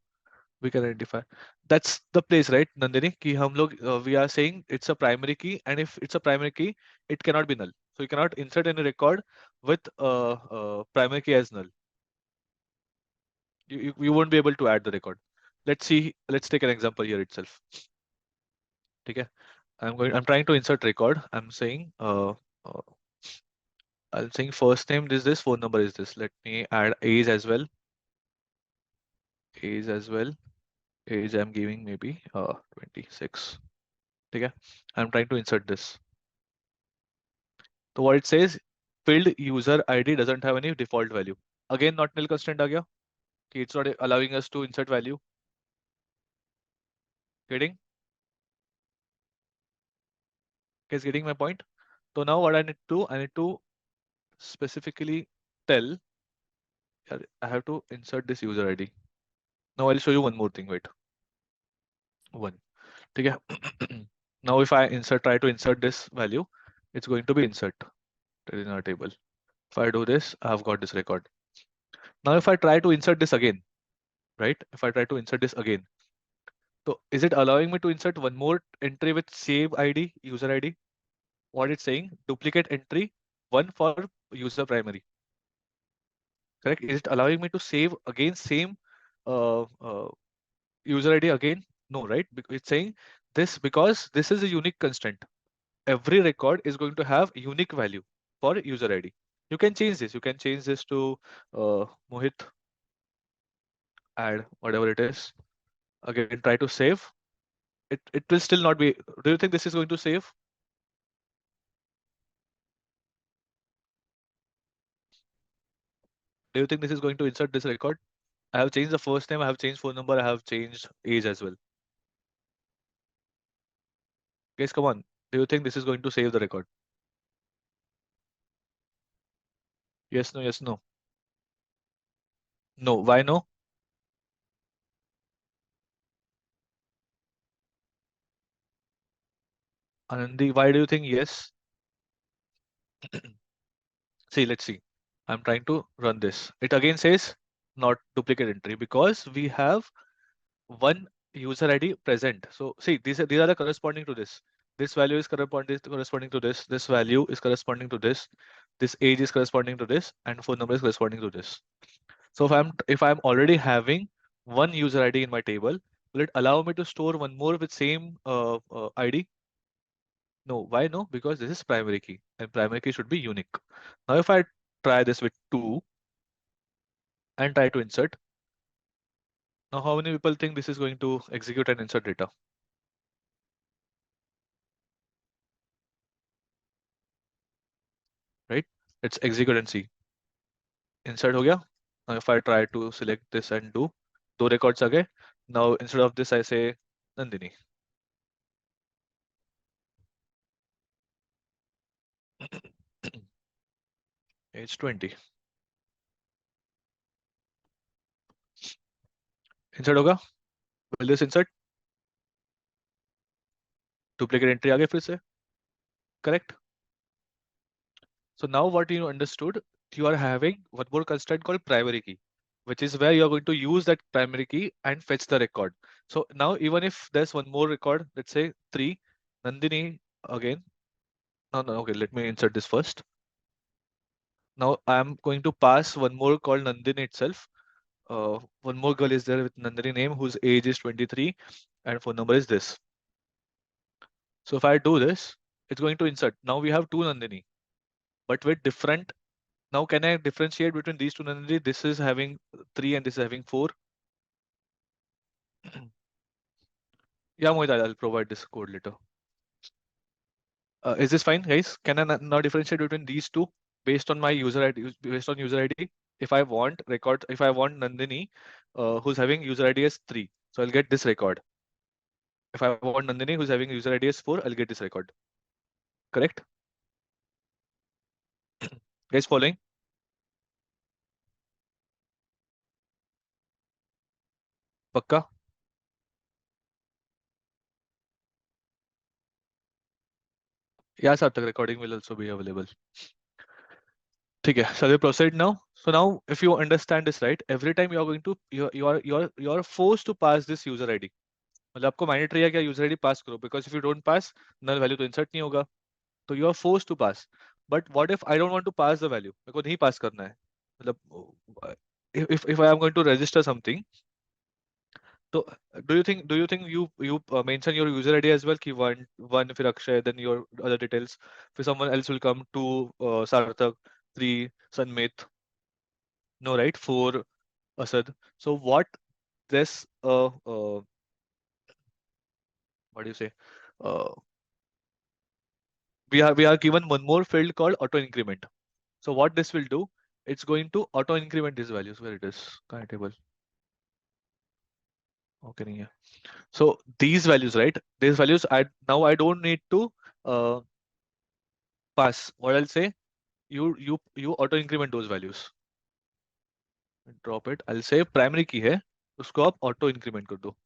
we can identify? That's the place, right, Nandini, कि हम लोग we are saying it's a primary key, and if it's a primary key, it cannot be null. So you cannot insert any record with primary key as null. You won't be able to add the record. Let's see. Let's take an example here itself. Okay. I'm trying to insert record. I'm saying first name is this, phone number is this. Let me add age as well. Age as well. Age I'm giving maybe 26. Okay. I'm trying to insert this. So what it says, field user ID doesn't have any default value. Again, not null constraint आ गया कि it's not allowing us to insert value. Getting? Is getting my point? So now what I need to specifically tell, I have to insert this user ID. Now I'll show you one more thing. Wait. One. Okay. Now if I try to insert this value, it's going to be insert in our table. If I do this, I've got this record. Now if I try to insert this again, right? If I try to insert this again, so is it allowing me to insert one more entry with save ID, user ID? What it's saying, duplicate entry, one for user primary. Correct? Is it allowing me to save again same uh, uh, user ID again? No, right? It's saying this because this is a unique constraint. Every record is going to have unique value for user ID. You can change this. You can change this to Mohit, add whatever it is. Again, try to save. It will still not be. Do you think this is going to save? Do you think this is going to insert this record? I have changed the first name. I have changed phone number. I have changed age as well. Guys, come on. Do you think this is going to save the record? Yes, no, yes, no. No, why no? Anandi, why do you think yes? See, let's see. I'm trying to run this. It again says not duplicate entry because we have one user ID present. So see, these are the corresponding to this. This value is corresponding to this. This value is corresponding to this. This age is corresponding to this, and phone number is corresponding to this. So if I'm already having one user ID in my table, will it allow me to store one more with same ID? No. Why no? Because this is primary key, and primary key should be unique. Now if I try this with 2 and try to insert, now how many people think this is going to execute and insert data? Right? It's execute and see. Insert हो गया. Now if I try to select this and do, दो records आ गए. Now instead of this I say Nandini. Age 20. Insert होगा. Will this insert? Duplicate entry आ गए फिर से. Correct? So now what you understood, you are having one more constraint called primary key, which is where you are going to use that primary key and fetch the record. So now even if there's one more record, let's say 3, Nandini again. No, no, okay, let me insert this first. Now I'm going to pass one more called Nandini itself. One more girl is there with Nandini name whose age is 23 and phone number is this. So if I do this, it's going to insert. Now we have two Nandini, but with different. Now can I differentiate between these two Nandini? This is having 3 and this is having 4. Yeah, Mohit, I'll provide this code later. Is this fine, guys? Can I now differentiate between these two based on my user ID? Based on user ID, if I want record, if I want Nandini, who's having user ID as 3, so I'll get this record. If I want Nandini, who's having user ID as 4, I'll get this record. Correct? Guys, following? Pakka? Yeah, Sarthak, recording will also be available. Okay, shall we proceed now? So now, if you understand this right, every time you are going to you are forced to pass this user ID. मतलब आपको mandatory है क्या user ID pass करो, because if you don't pass, null value तो insert नहीं होगा. So you are forced to pass. But what if I don't want to pass the value? मेरे को नहीं pass करना है. मतलब if I am going to register something, so do you think you mention your user ID as well? कि one फिर Akshay, then your other details. फिर someone else will come to Sarthak, 3 Sanmit. No, right? 4 Asad. So this what do you say? Uh, we are given one more field called auto increment. So what this will do, it's going to auto increment these values where it is kind of table. Okay, नहीं है. So these values, right? These values I don't need to uh, pass. What I'll say, you auto increment those values. Drop it. I'll say primary key है, उसको आप auto increment कर दो.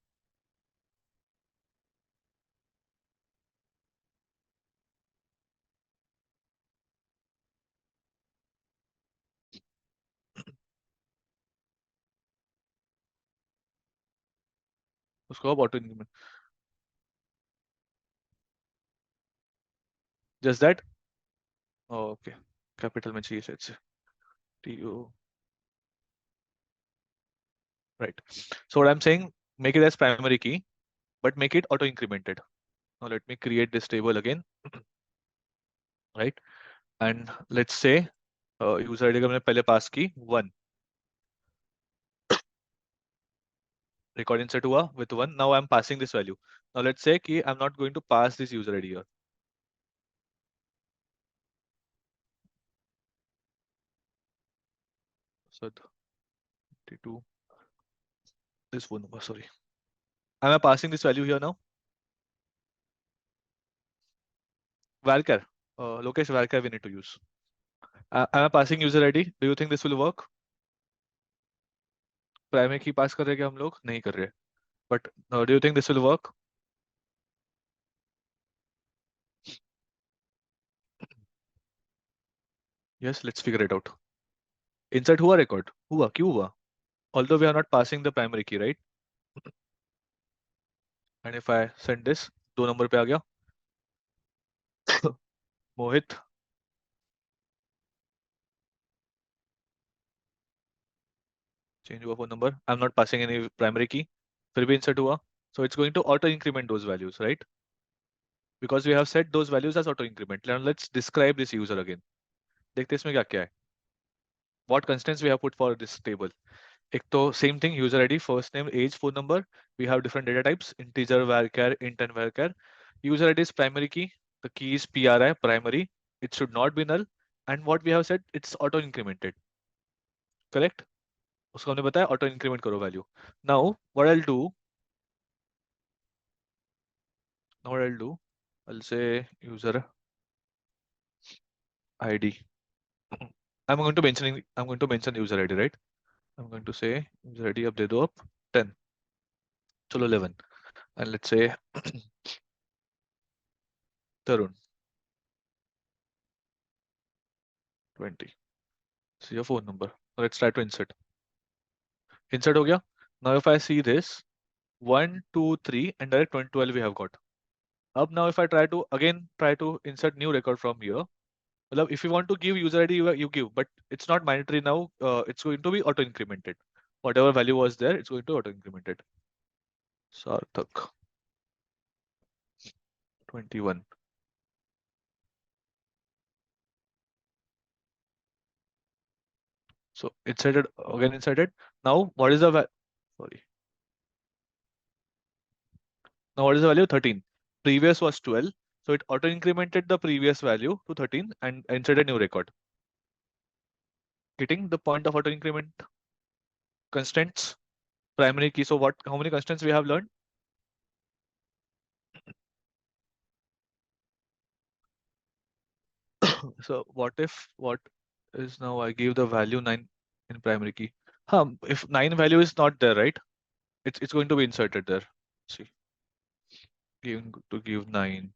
उसको आप auto increment. Just that. Oh, okay. Capital में चाहिए शायद से. TO. Right. So what I'm saying, make it as primary key, but make it auto incremented. Now let me create this table again, right? And let's say user ID का मैंने पहले pass की 1, record insert हुआ with 1. Now I'm passing this value. Now let's say कि I'm not going to pass this user ID here. So 32, this phone number, sorry. Am I passing this value here now? Varchar, Lokesh, Varchar we need to use. Am I passing user ID? Do you think this will work? Primary key pass कर रहे हैं क्या हम लोग? नहीं कर रहे. But do you think this will work? Yes, let's figure it out. Insert हुआ record? हुआ, क्यों हुआ? Although we are not passing the primary key, right? And if I send this, 2 number पे आ गया. Mohit, change हुआ phone number. I'm not passing any primary key. फिर भी insert हुआ. So it's going to auto increment those values, right? Because we have set those values as auto increment. Now let's describe this user again. देखते हैं इसमें क्या क्या है. What constants we have put for this table? एक तो same thing, user ID, first name, age, phone number. We have different data types, integer, varchar, int and varchar. User ID is primary key. The key is PRI, primary. It should not be null. and what we have said, it's auto incremented, correct? उसको हमने बताया auto increment करो value. Now what I'll do, now what I'll do, I'll say user ID. I'm going to mention user ID, right? I'm going to say user ID अब दे दो अब 10, चलो 11, and let's say Tarun 20. So your phone number. Let's try to insert. Insert हो गया. Now if I see this 1, 2, 3 and direct 12 we have got. Up now if I try to insert new record from here. Well, if you want to give user ID, you give, but it's not mandatory now. It's going to be auto incremented. Whatever value was there, it's going to auto incremented. Sarthak 21. So inserted again inserted. Now what is the sorry? Now what is the value? 13. Previous was 12. So it auto incremented the previous value to 13 and inserted a new record. Getting the point of auto increment constants, primary key. So how many constants we have learned? So what is now I give the value 9 in primary key. If 9 value is not there, right? It's going to be inserted there. See, give 9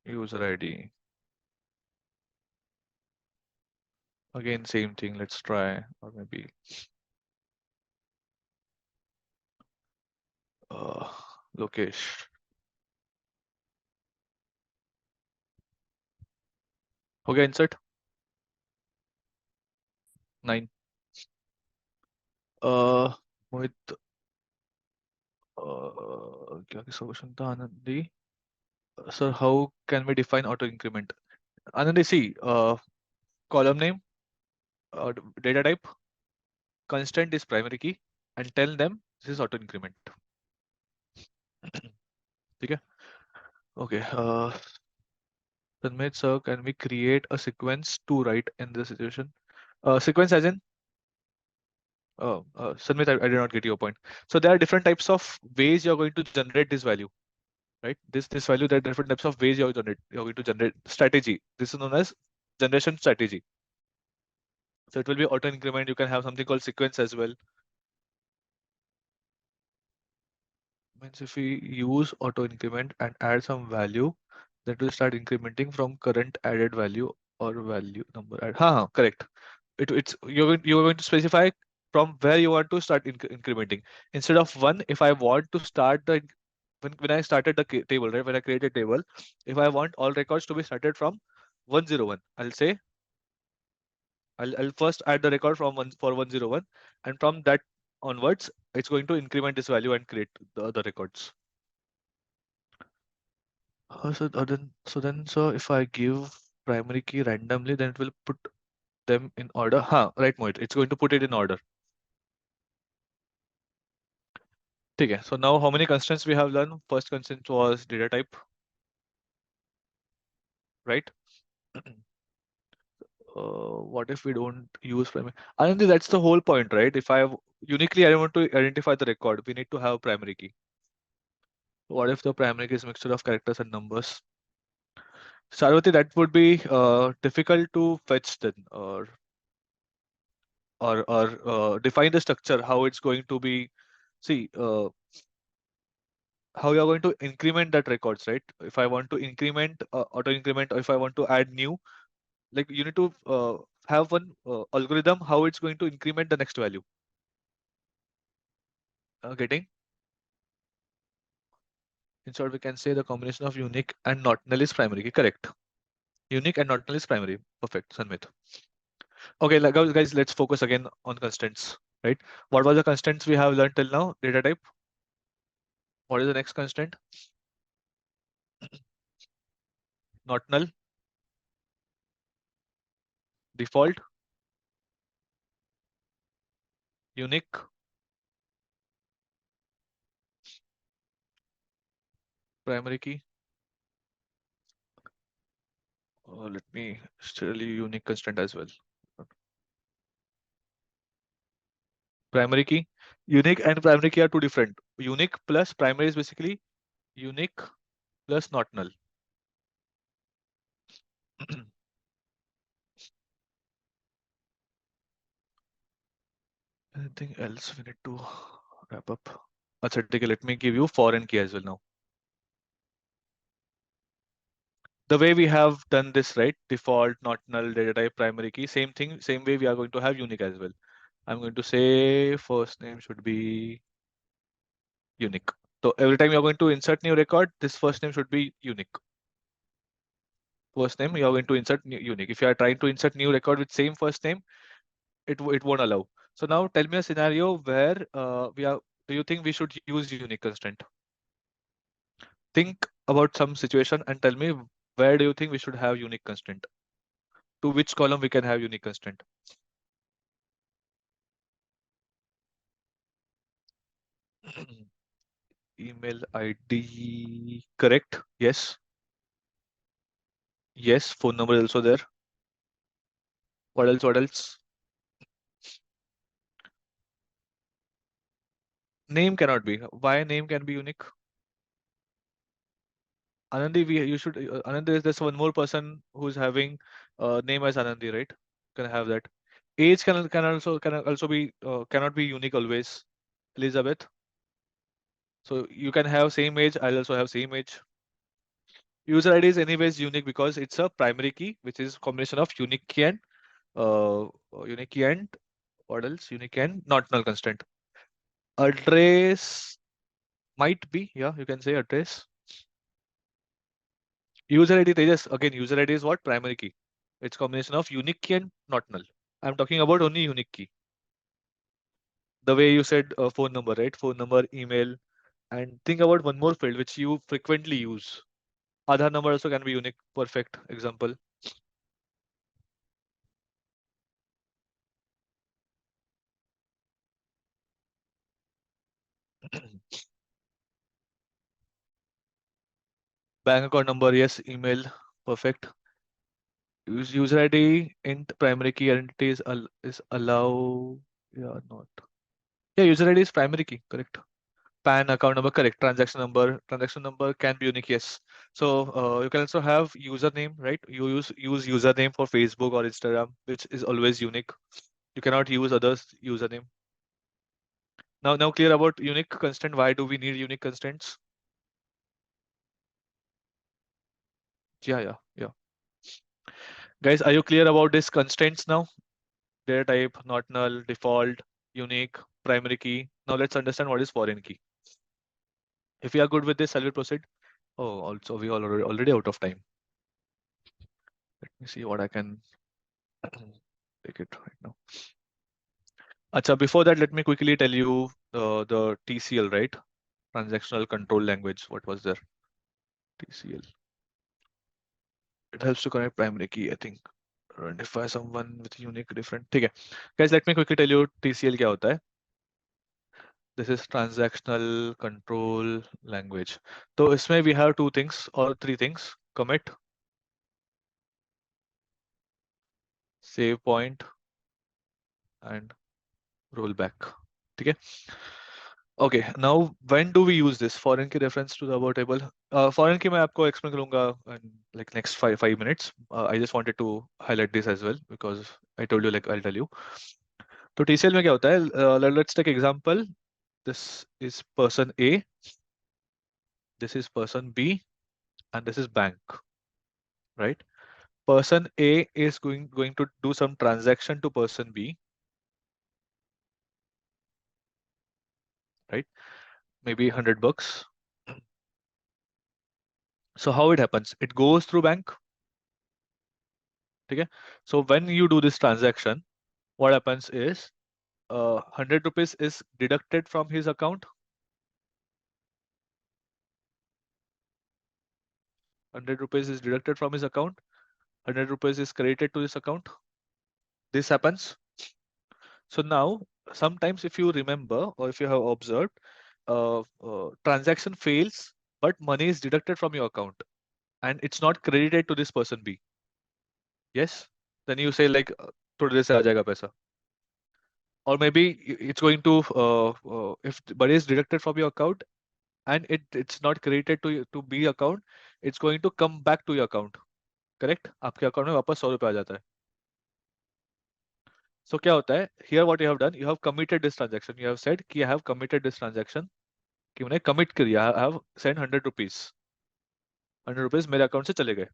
user ID. Again, same thing. Let's try, or maybe uh, Lokesh. Okay, insert 9. Mohit, क्या किसका question था Anandi? Sir, how can we define auto increment? Anandi, see, column name, data type, constant is primary key, and tell them this is auto increment. ठीक है? Okay. Tanmay sir, can we create a sequence to write in this situation? Sequence as in, Sanmit, I did not get your point. So there are different types of ways you're going to generate this value, right? This value, there are different types of ways you're going to generate strategy. This is known as generation strategy. So it will be auto increment. You can have something called sequence as well. Means if we use auto increment and add some value, that will start incrementing from current added value or value number add. Correct. It's you're going to specify from where you want to start incrementing. Instead of 1, if I want to start the when I started the table, right? When I created table, if I want all records to be started from 101, I'll say I'll first add the record from 101, and from that onwards, it's going to increment this value and create the other records. So if I give primary key randomly, then it will put them in order. Right, Mohit. It's going to put it in order. Okay. So now how many constants we have learned? First constant was data type, right? What if we don't use primary? I think that's the whole point, right? If I uniquely I want to identify the record, we need to have primary key. What if the primary key is mixture of characters and numbers? Sarvati, that would be difficult to fetch then, or define the structure, how it's going to be. See, how you're going to increment that records, right? If I want to increment, auto increment, or if I want to add new, like you need to have one algorithm how it's going to increment the next value. Getting? In short, we can say the combination of unique and not null is primary. Correct. Unique and not null is primary. Perfect, Sanmit. Okay, guys, let's focus again on constants, right? What was the constants we have learned till now? Data type. What is the next constant? Not null. Default. Unique. Primary key. Let me tell you unique constant as well. Primary key, unique and primary key are two different. Unique plus primary is basically unique plus not null. Anything else we need to wrap up? Achha, ठीक है, let me give you foreign key as well now. The way we have done this, right? Default, not null, data type, primary key, same thing, same way we are going to have unique as well. I'm going to say first name should be unique. So every time you're going to insert new record, this first name should be unique. First name, you're going to insert new, unique. If you are trying to insert new record with same first name, it won't allow. So now tell me a scenario where we are. Do you think we should use unique constraint? Think about some situation and tell me where do you think we should have unique constraint? To which column we can have unique constraint? Email ID, correct? Yes. Yes. Phone number is also there. What else? What else? Name cannot be. Why name can be unique? Anandi, you should. Anandi, there's one more person who's having name as Anandi, right? Can have that. Age can also be cannot be unique always. Elizabeth. So you can have same age. I'll also have same age. User ID is anyways unique because it's a primary key, which is combination of unique key and unique key and what else? Unique and not null constraint. Address might be, yeah, you can say address. User ID, Tejas, again, user ID is what? Primary key. It's combination of unique key and not null. I'm talking about only unique key. The way you said phone number, right? Phone number, email, and think about one more field which you frequently use. Aadhaar number also can be unique. Perfect example. Bank account number, yes. Email, perfect. User ID int primary key identity is allow. Yeah, not. Yeah, user ID is primary key, correct. PAN account number, correct. Transaction number. Transaction number can be unique, yes. So you can also have username, right? You use username for Facebook or Instagram, which is always unique. You cannot use others' username. Now clear about unique constant. Why do we need unique constants? Yeah. Guys, are you clear about these constants now? Data type, not null, default, unique, primary key. Now let's understand what is foreign key. If we are good with this, shall we proceed? Oh, also we are already out of time. Let me see what I can take it right now. Acha, before that, let me quickly tell you the TCL, right? Transactional control language. What was there? TCL. It helps to connect primary key, I think. Identify someone with unique different. Okay, guys, let me quickly tell you TCL क्या होता है. This is transactional control language. So इसमें we have two things or three things. Commit, save point, and rollback. ठीक है? Okay, now when do we use this foreign key reference to the above table? Foreign key मैं आपको explain करूँगा in like next five minutes. I just wanted to highlight this as well because I told you like I'll tell you. तो TCL में क्या होता है? Let's take example. This is person A, this is person B, and this is bank, right? Person A is going to do some transaction to person B, right? Maybe $100. So how it happens? It goes through bank. Okay. So when you do this transaction, what happens is 100 rupees is deducted from his account. 100 rupees is deducted from his account. 100 rupees is credited to his account. This happens. So now, sometimes if you remember or if you have observed, transaction fails, but money is deducted from your account and it's not credited to this person B. yes, then you say like थोड़ी देर से आ जाएगा पैसा, or maybe it's going to if money is deducted from your account and it's not credited to B account, it's going to come back to your account. Correct, आपके account में वापस 100 रुपए आ जाता है. सो क्या होता है, here what you have done, you have committed this transaction, you have said कि I have committed this transaction, कि मैंने कमिट किया, I have send 100 rupees, 100 rupees मेरे अकाउंट से चले गए,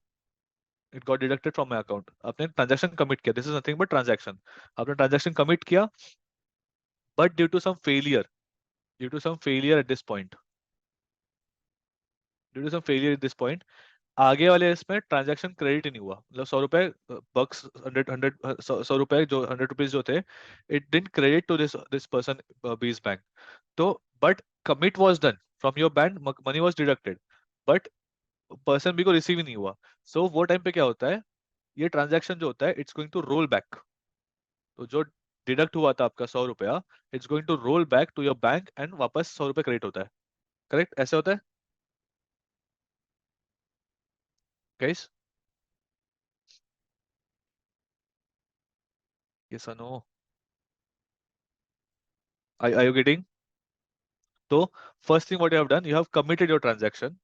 it got deducted from my account. आपने transaction commit किया, this is nothing but transaction. आपने ट्रांजैक्शन कमिट किया, but due to some failure at this point, due to some failure at this point, आगे वाले इसमें ट्रांजैक्शन क्रेडिट ही नहीं हुआ, मतलब 100 रुपए, बक्स, हंड्रेड हंड्रेड 100 रुपए, जो 100 रुपीज जो थे, it didn't credit to this this person B's bank. तो but commit was done from your bank, money was deducted, but person B को रिसीव ही नहीं हुआ. सो वो टाइम पे क्या होता है, ये ट्रांजैक्शन जो होता है it's going to roll back. तो जो डिडक्ट हुआ था आपका 100 रुपया, it's going to roll back to your bank and वापस 100 रुपए क्रेडिट होता है. करेक्ट, ऐसे होता है guys? Yes or no? Are you getting? तो first thing what you have done, you have committed your transaction,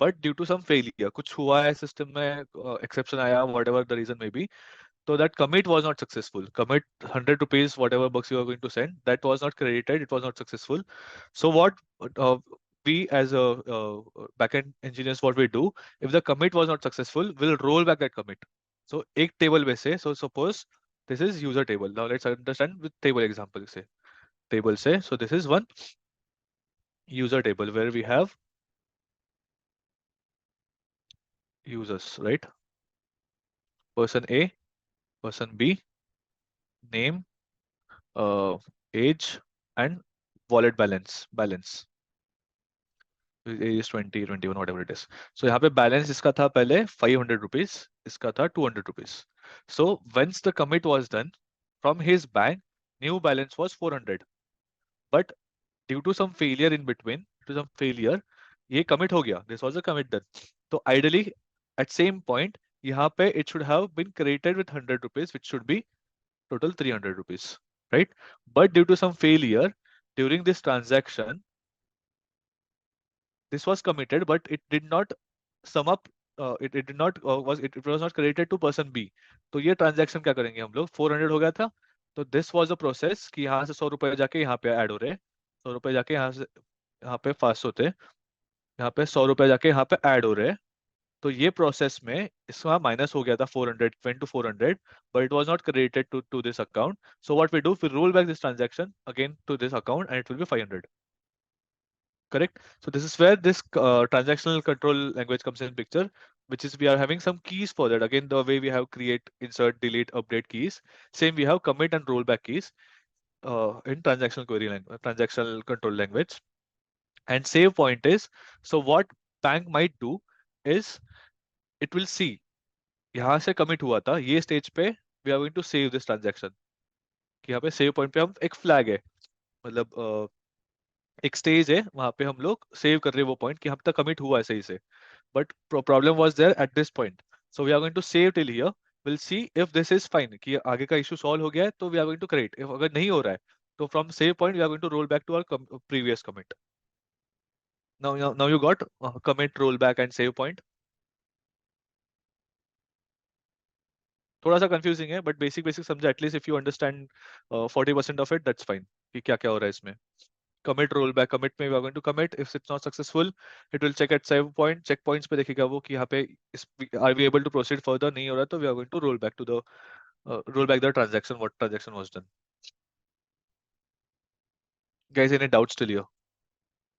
but due to some failure, कुछ हुआ है सिस्टम में, एक्सेप्शन आया, whatever the reason maybe, so that commit was not successful. Commit 100 rupees, whatever bucks you are going to send, that was not credited, it was not successful. So what uh, we as a backend engineers, what we do, if the commit was not successful, we'll roll back that commit. So एक table में से, so suppose this is user table. Now let's understand with table example से. Table से, so this is one user table where we have users, right? Person A, person B, name, uh, age, and wallet balance. is 20, 21, whatever it is. So यहाँ पे balance इसका था पहले 500 rupees, इसका था 200 rupees. So once the commit was done from his bank, new balance was 400. But due to some failure in between, to some failure, ये commit हो गया. This was a commit done. So ideally, at same point, यहाँ पे it should have been created with 100 rupees, which should be total 300 rupees, right? But due to some failure during this transaction, this was committed, but it did not sum up, it did not it was not credited to person B. तो ये transaction क्या करेंगे हम लोग, 400 हो गया था, तो दिस वाज अ प्रोसेस कि यहाँ से 100 रुपए जाके यहाँ पे ऐड हो रहे हैं, 100 रुपए जाके यहाँ से यहाँ पे 500 थे, यहाँ पे 100 रुपए जाके यहाँ पे ऐड हो रहे हैं. तो ये प्रोसेस में इसका माइनस हो गया था 400, went to 400, but it was not credited to this account. So what we do, we roll back this transaction again to this account and it will be 500. Correct? So this is where this transactional control language comes in picture, which is we are having some keys for that. Again, the way we have create, insert, delete, update keys, same we have commit and rollback keys in transactional query language, transactional control language. And save point is, so what bank might do is it will see यहाँ से commit हुआ था, ये stage पे we are going to save this transaction. कि यहाँ पे save point पे हम एक flag है, मतलब एक स्टेज है वहां पे हम लोग सेव कर रहे हैं वो पॉइंट कि हम तक कमिट हुआ है सही से, but problem was there at this point. So we are going to save till here, will see if this is fine, कि आगे का इशू सॉल्व हो गया है, तो we are going to create. If अगर नहीं हो रहा है, तो from save point we are going to roll back to our previous commit. Now you got commit, roll back and save point. थोड़ा सा कंफ्यूजिंग है, बट बेसिक बेसिक समझा, at least if you understand 40% of it, that's fine, कि क्या क्या हो रहा है इसमें. Commit, rollback. Commit में we are going to commit, if it's not successful it will check at save point, check points पे देखेगा वो कि यहाँ पे are we able to proceed further, नहीं हो रहा, तो we are going to roll back to the roll back the transaction, what transaction was done. Guys, any doubts still here?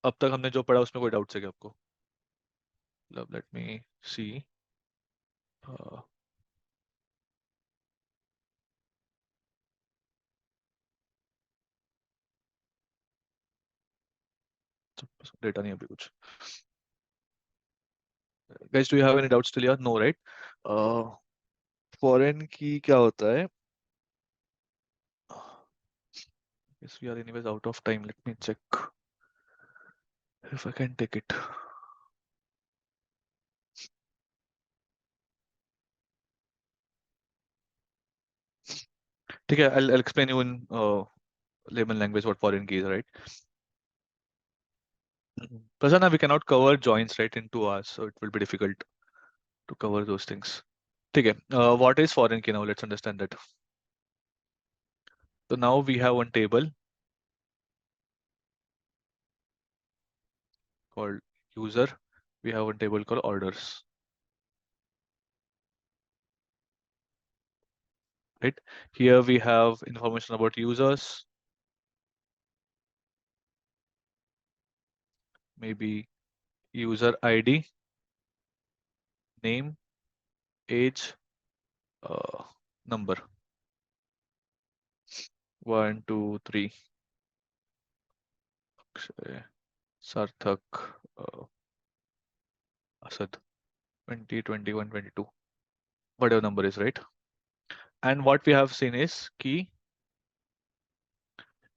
अब तक हमने जो पढ़ा उसमें कोई डाउट्स है क्या आपको? Let me see. uh, data नहीं है अभी कुछ. Guys, do you have any doubts still here? No, right? Foreign की क्या होता है? Yes, we are anyways out of time. Let me check if I can take it. ठीक है, I'll explain you in layman language what foreign key is, right? Prasanna, we cannot cover joins, right, in 2 hours, so it will be difficult to cover those things. ठीक है, what is foreign key now? Let's understand that. So now we have one table called user. We have one table called orders, right? Here we have information about users, maybe user ID, name, age, uh, number. 1, 2, 3. Akshay, Sarthak, Asad, 20, 21, 22. Whatever number is, right? And what we have seen is key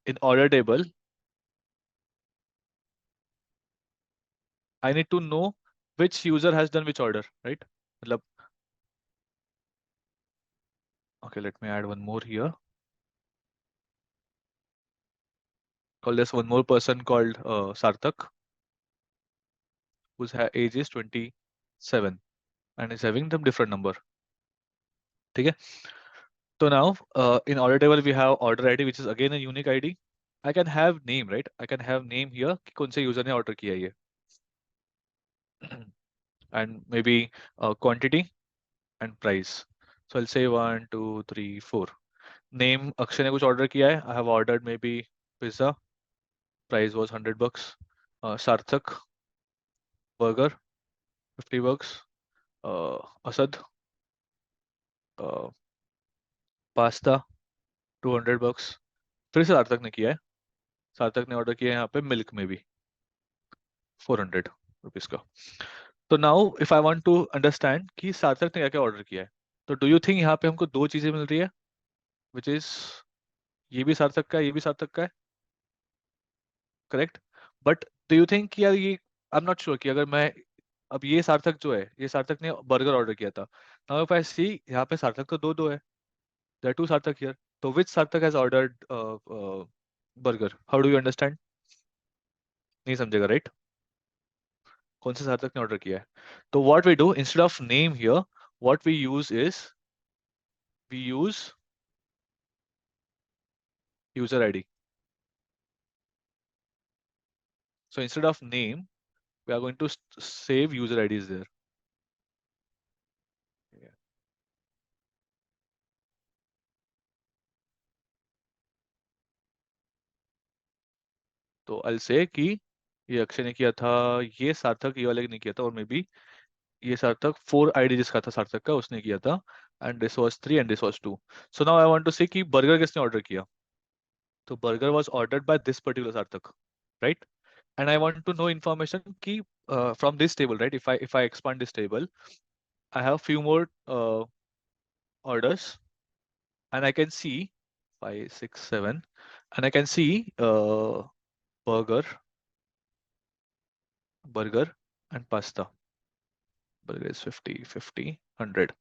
in order table. I need to know which user has done which order, right? मतलब, okay, let me add one more here. Call this one more person called Sarthak, whose age is 27 and is having them different number. ठीक है? So now in order table we have order ID, which is again a unique ID. I can have name, right? I can have name here कि कौन से user ने order किया है ये. And maybe quantity and price. So I'll say 1, 2, 3, 4. Name Akshay ने कुछ order किया है. I have ordered maybe pizza. Price was $100. Sarthak, burger, $50. Asad, uh, pasta, $200. फिर से सार्थक ने किया है. सार्थक ने ऑर्डर किया है यहाँ पे मिल्क में भी ₹400 का. तो now if I want to understand कि सार्थक ने क्या क्या ऑर्डर किया है, तो डू यू थिंक यहाँ पे हमको दो चीजें मिल रही है, विच इज ये भी सार्थक का है, ये भी सार्थक का है, correct? But do you think यार ये, आई एम नॉट श्योर कि अगर मैं अब ये सार्थक जो है, ये सार्थक ने बर्गर ऑर्डर किया था. नाउ इफ आई सी यहाँ पे सार्थक तो दो दो है, देयर आर टू सार्थक हियर. तो विच सार्थक has ordered burger? How do you understand? नहीं समझेगा, राइट? कौन से सार्थक ने ऑर्डर किया है? तो what we do instead of name here, what we use is we use user ID. So instead of name, we are going to save user IDs there. Yeah. तो I'll say कि ये अक्षय ने किया था, ये सार्थक ये वाले ने किया था, और मे बी ये सार्थक 4 ID जिसका था सार्थक का उसने किया था, and this was 3 and this was 2. So now I want to say कि बर्गर किसने ऑर्डर किया. तो burger was ordered by this particular Sarthak, right? And I want to know information कि from this table, right? If I expand this table, I have few more orders, and I can see 5, 6, 7, and I can see burger, burger, and pasta. Burger is 50, 50, 100.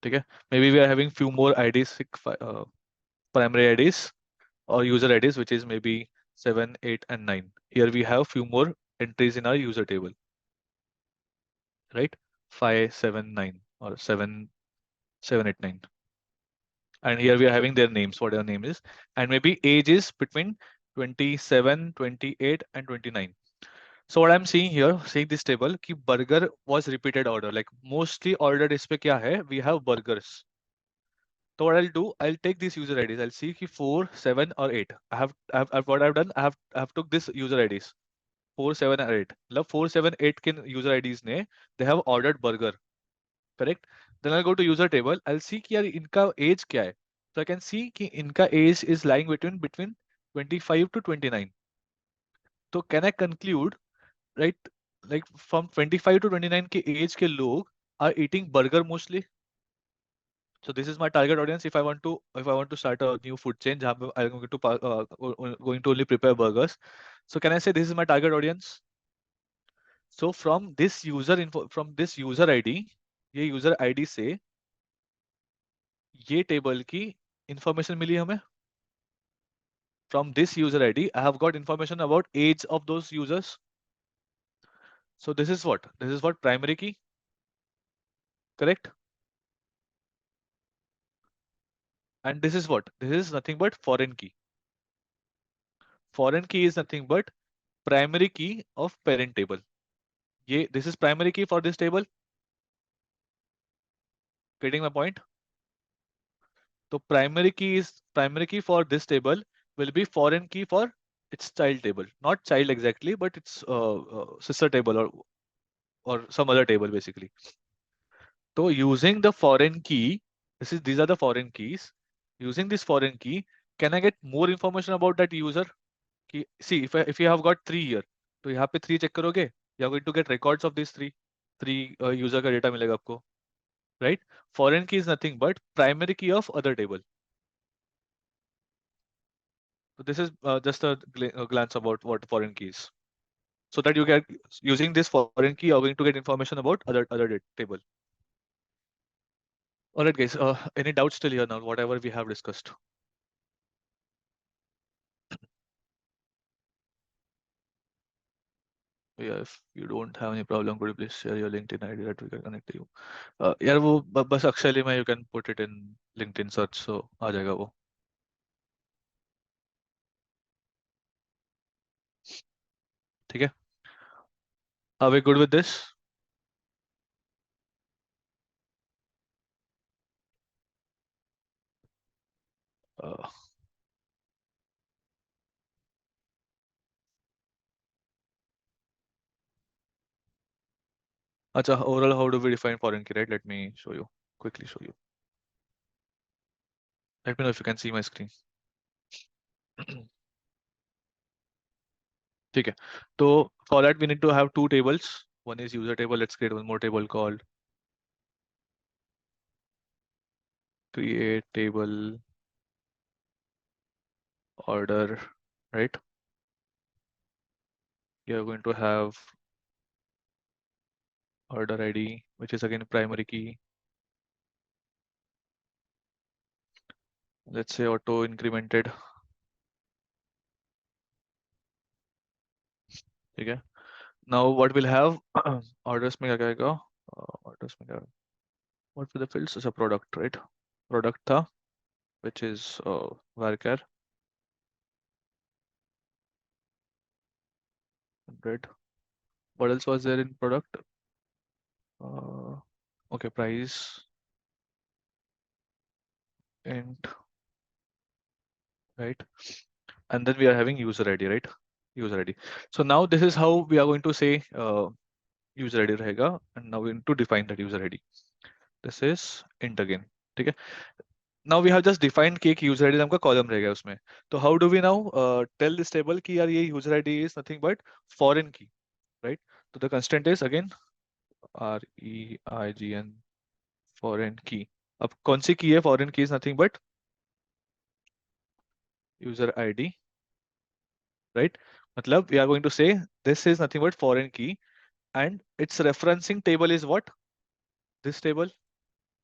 Okay, maybe we are having few more IDs, primary IDs or user IDs, which is maybe 7, 8, and 9. Here we have few more entries in our user table, right? 5, 7, 9, or 7, 7, 8, 9. And here we are having their names, what their name is, and maybe age is between 27, 28, and 29. So what I'm seeing here, seeing this table, कि burger was repeated order, like mostly ordered इस पे क्या है? We have burgers. So what I'll do, I'll take these user IDs. I'll see कि 4, 7, or 8. What I've done, I have took this user IDs 4, 7, or 8. मतलब 4, 7, 8 के user IDs ने they have ordered burger, correct? Then I'll go to user table. I'll see कि यार इनका age क्या है. So I can see कि इनका age is lying between 25 to 29. So can I conclude, right, like from 25 to 29 के age के लोग are eating burger mostly? So this is my target audience. If I want to start a new food chain जहाँ पे I'm going to going to only prepare burgers. So can I say this is my target audience? So from this user info, from this user ID, ये user ID से ये table की information मिली हमें from this user ID. I have got information about age of those users. So this is what? This is what primary key, correct? And this is what? This is nothing but foreign key. Foreign key is nothing but primary key of parent table. This is primary key for this table. Getting my point? So primary key for this table will be foreign key for its child table. Not child exactly, but its sister table or some other table basically. So using the foreign key, these are the foreign keys. Using this foreign key, can I get more information about that user? See, if you have got three here, तो यहाँ पे three check करोगे, you are going to get records of these three user का data मिलेगा आपको, right? Foreign key is nothing but primary key of other table. So this is just a glance about what foreign key is. So that you get using this foreign key, you're going to get information about other table. All right, guys. Any doubts still here now? Whatever we have discussed. Yeah, if you don't have any problem, could you please share your LinkedIn ID that we can connect to you? यार वो बस actually में you can put it in LinkedIn search, so आ जाएगा वो. ठीक है? Are we good with this? Uh, अच्छा, overall, how do we define foreign key, right? Let me show you, quickly show you. Let me know if you can see my screen. ठीक है. तो for that we need to have two tables. One is user table. Let's create one more table called create table order, right? You're going to have order ID, which is again primary key. Let's say auto incremented. ठीक है. Now what we'll have orders में क्या आएगा? Orders में क्या? What were the fields? As a product, right? Product था, which is varchar 100. What else was there in product? Uh, okay, price int, right? And then we are having user ID, right? User ID. So now this is how we are going to say user ID रहेगा, and now we need to define that user ID. This is int again. ठीक है. Now we have just defined कि एक user ID नाम का column रहेगा उसमें. तो how do we now tell this table कि यार ये user ID is nothing but foreign key, right? So the constant is again REIGN foreign key. अब कौन सी key है? Foreign key is nothing but user ID, right? मतलब we are going to say this is nothing but foreign key and its referencing table is what? This table.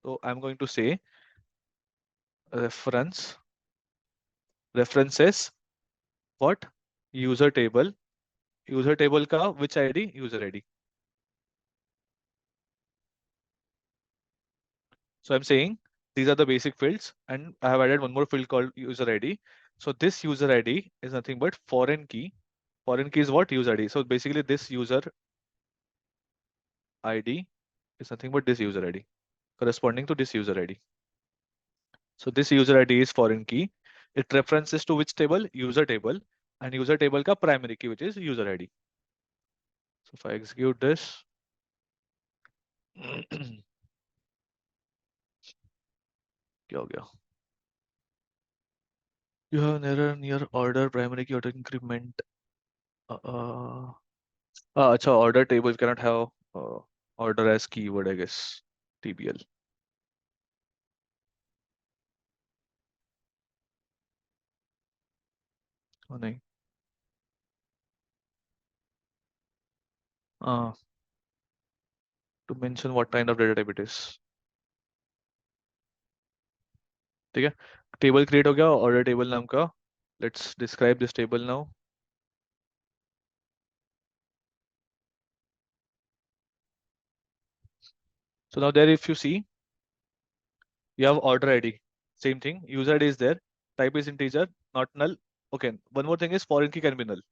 So I'm going to say references what? User table. User table का which ID? User ID. So I'm saying these are the basic fields and I have added one more field called user ID. So this user ID is nothing but foreign key. Foreign key is what? User ID. So basically this user ID is nothing but this user ID corresponding to this user ID. So this user ID is foreign key. It references to which table? User table, and user table का primary key which is user ID. So if I execute this, क्या हो गया? You have an error near order primary key auto increment. अच्छा, order table cannot have order as keyword, I guess. TBL. Oh, नहीं. To mention what kind of data type it is. ठीक है. Table create हो गया order table नाम का. Let's describe this table now. So now there, if you see, you have order ID. Same thing. User ID is there. Type is integer, not null. Okay. One more thing is foreign key can be null.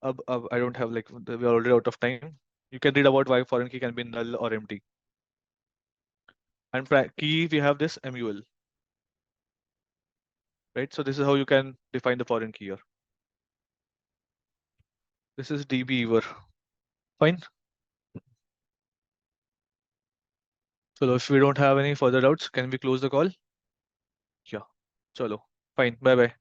I don't have like we are already out of time. You can read about why foreign key can be null or empty. And key we have this MUL, right? So this is how you can define the foreign key here. This is DB Ever. Fine. So if we don't have any further doubts, can we close the call? Yeah. Chalo. Fine. Bye bye.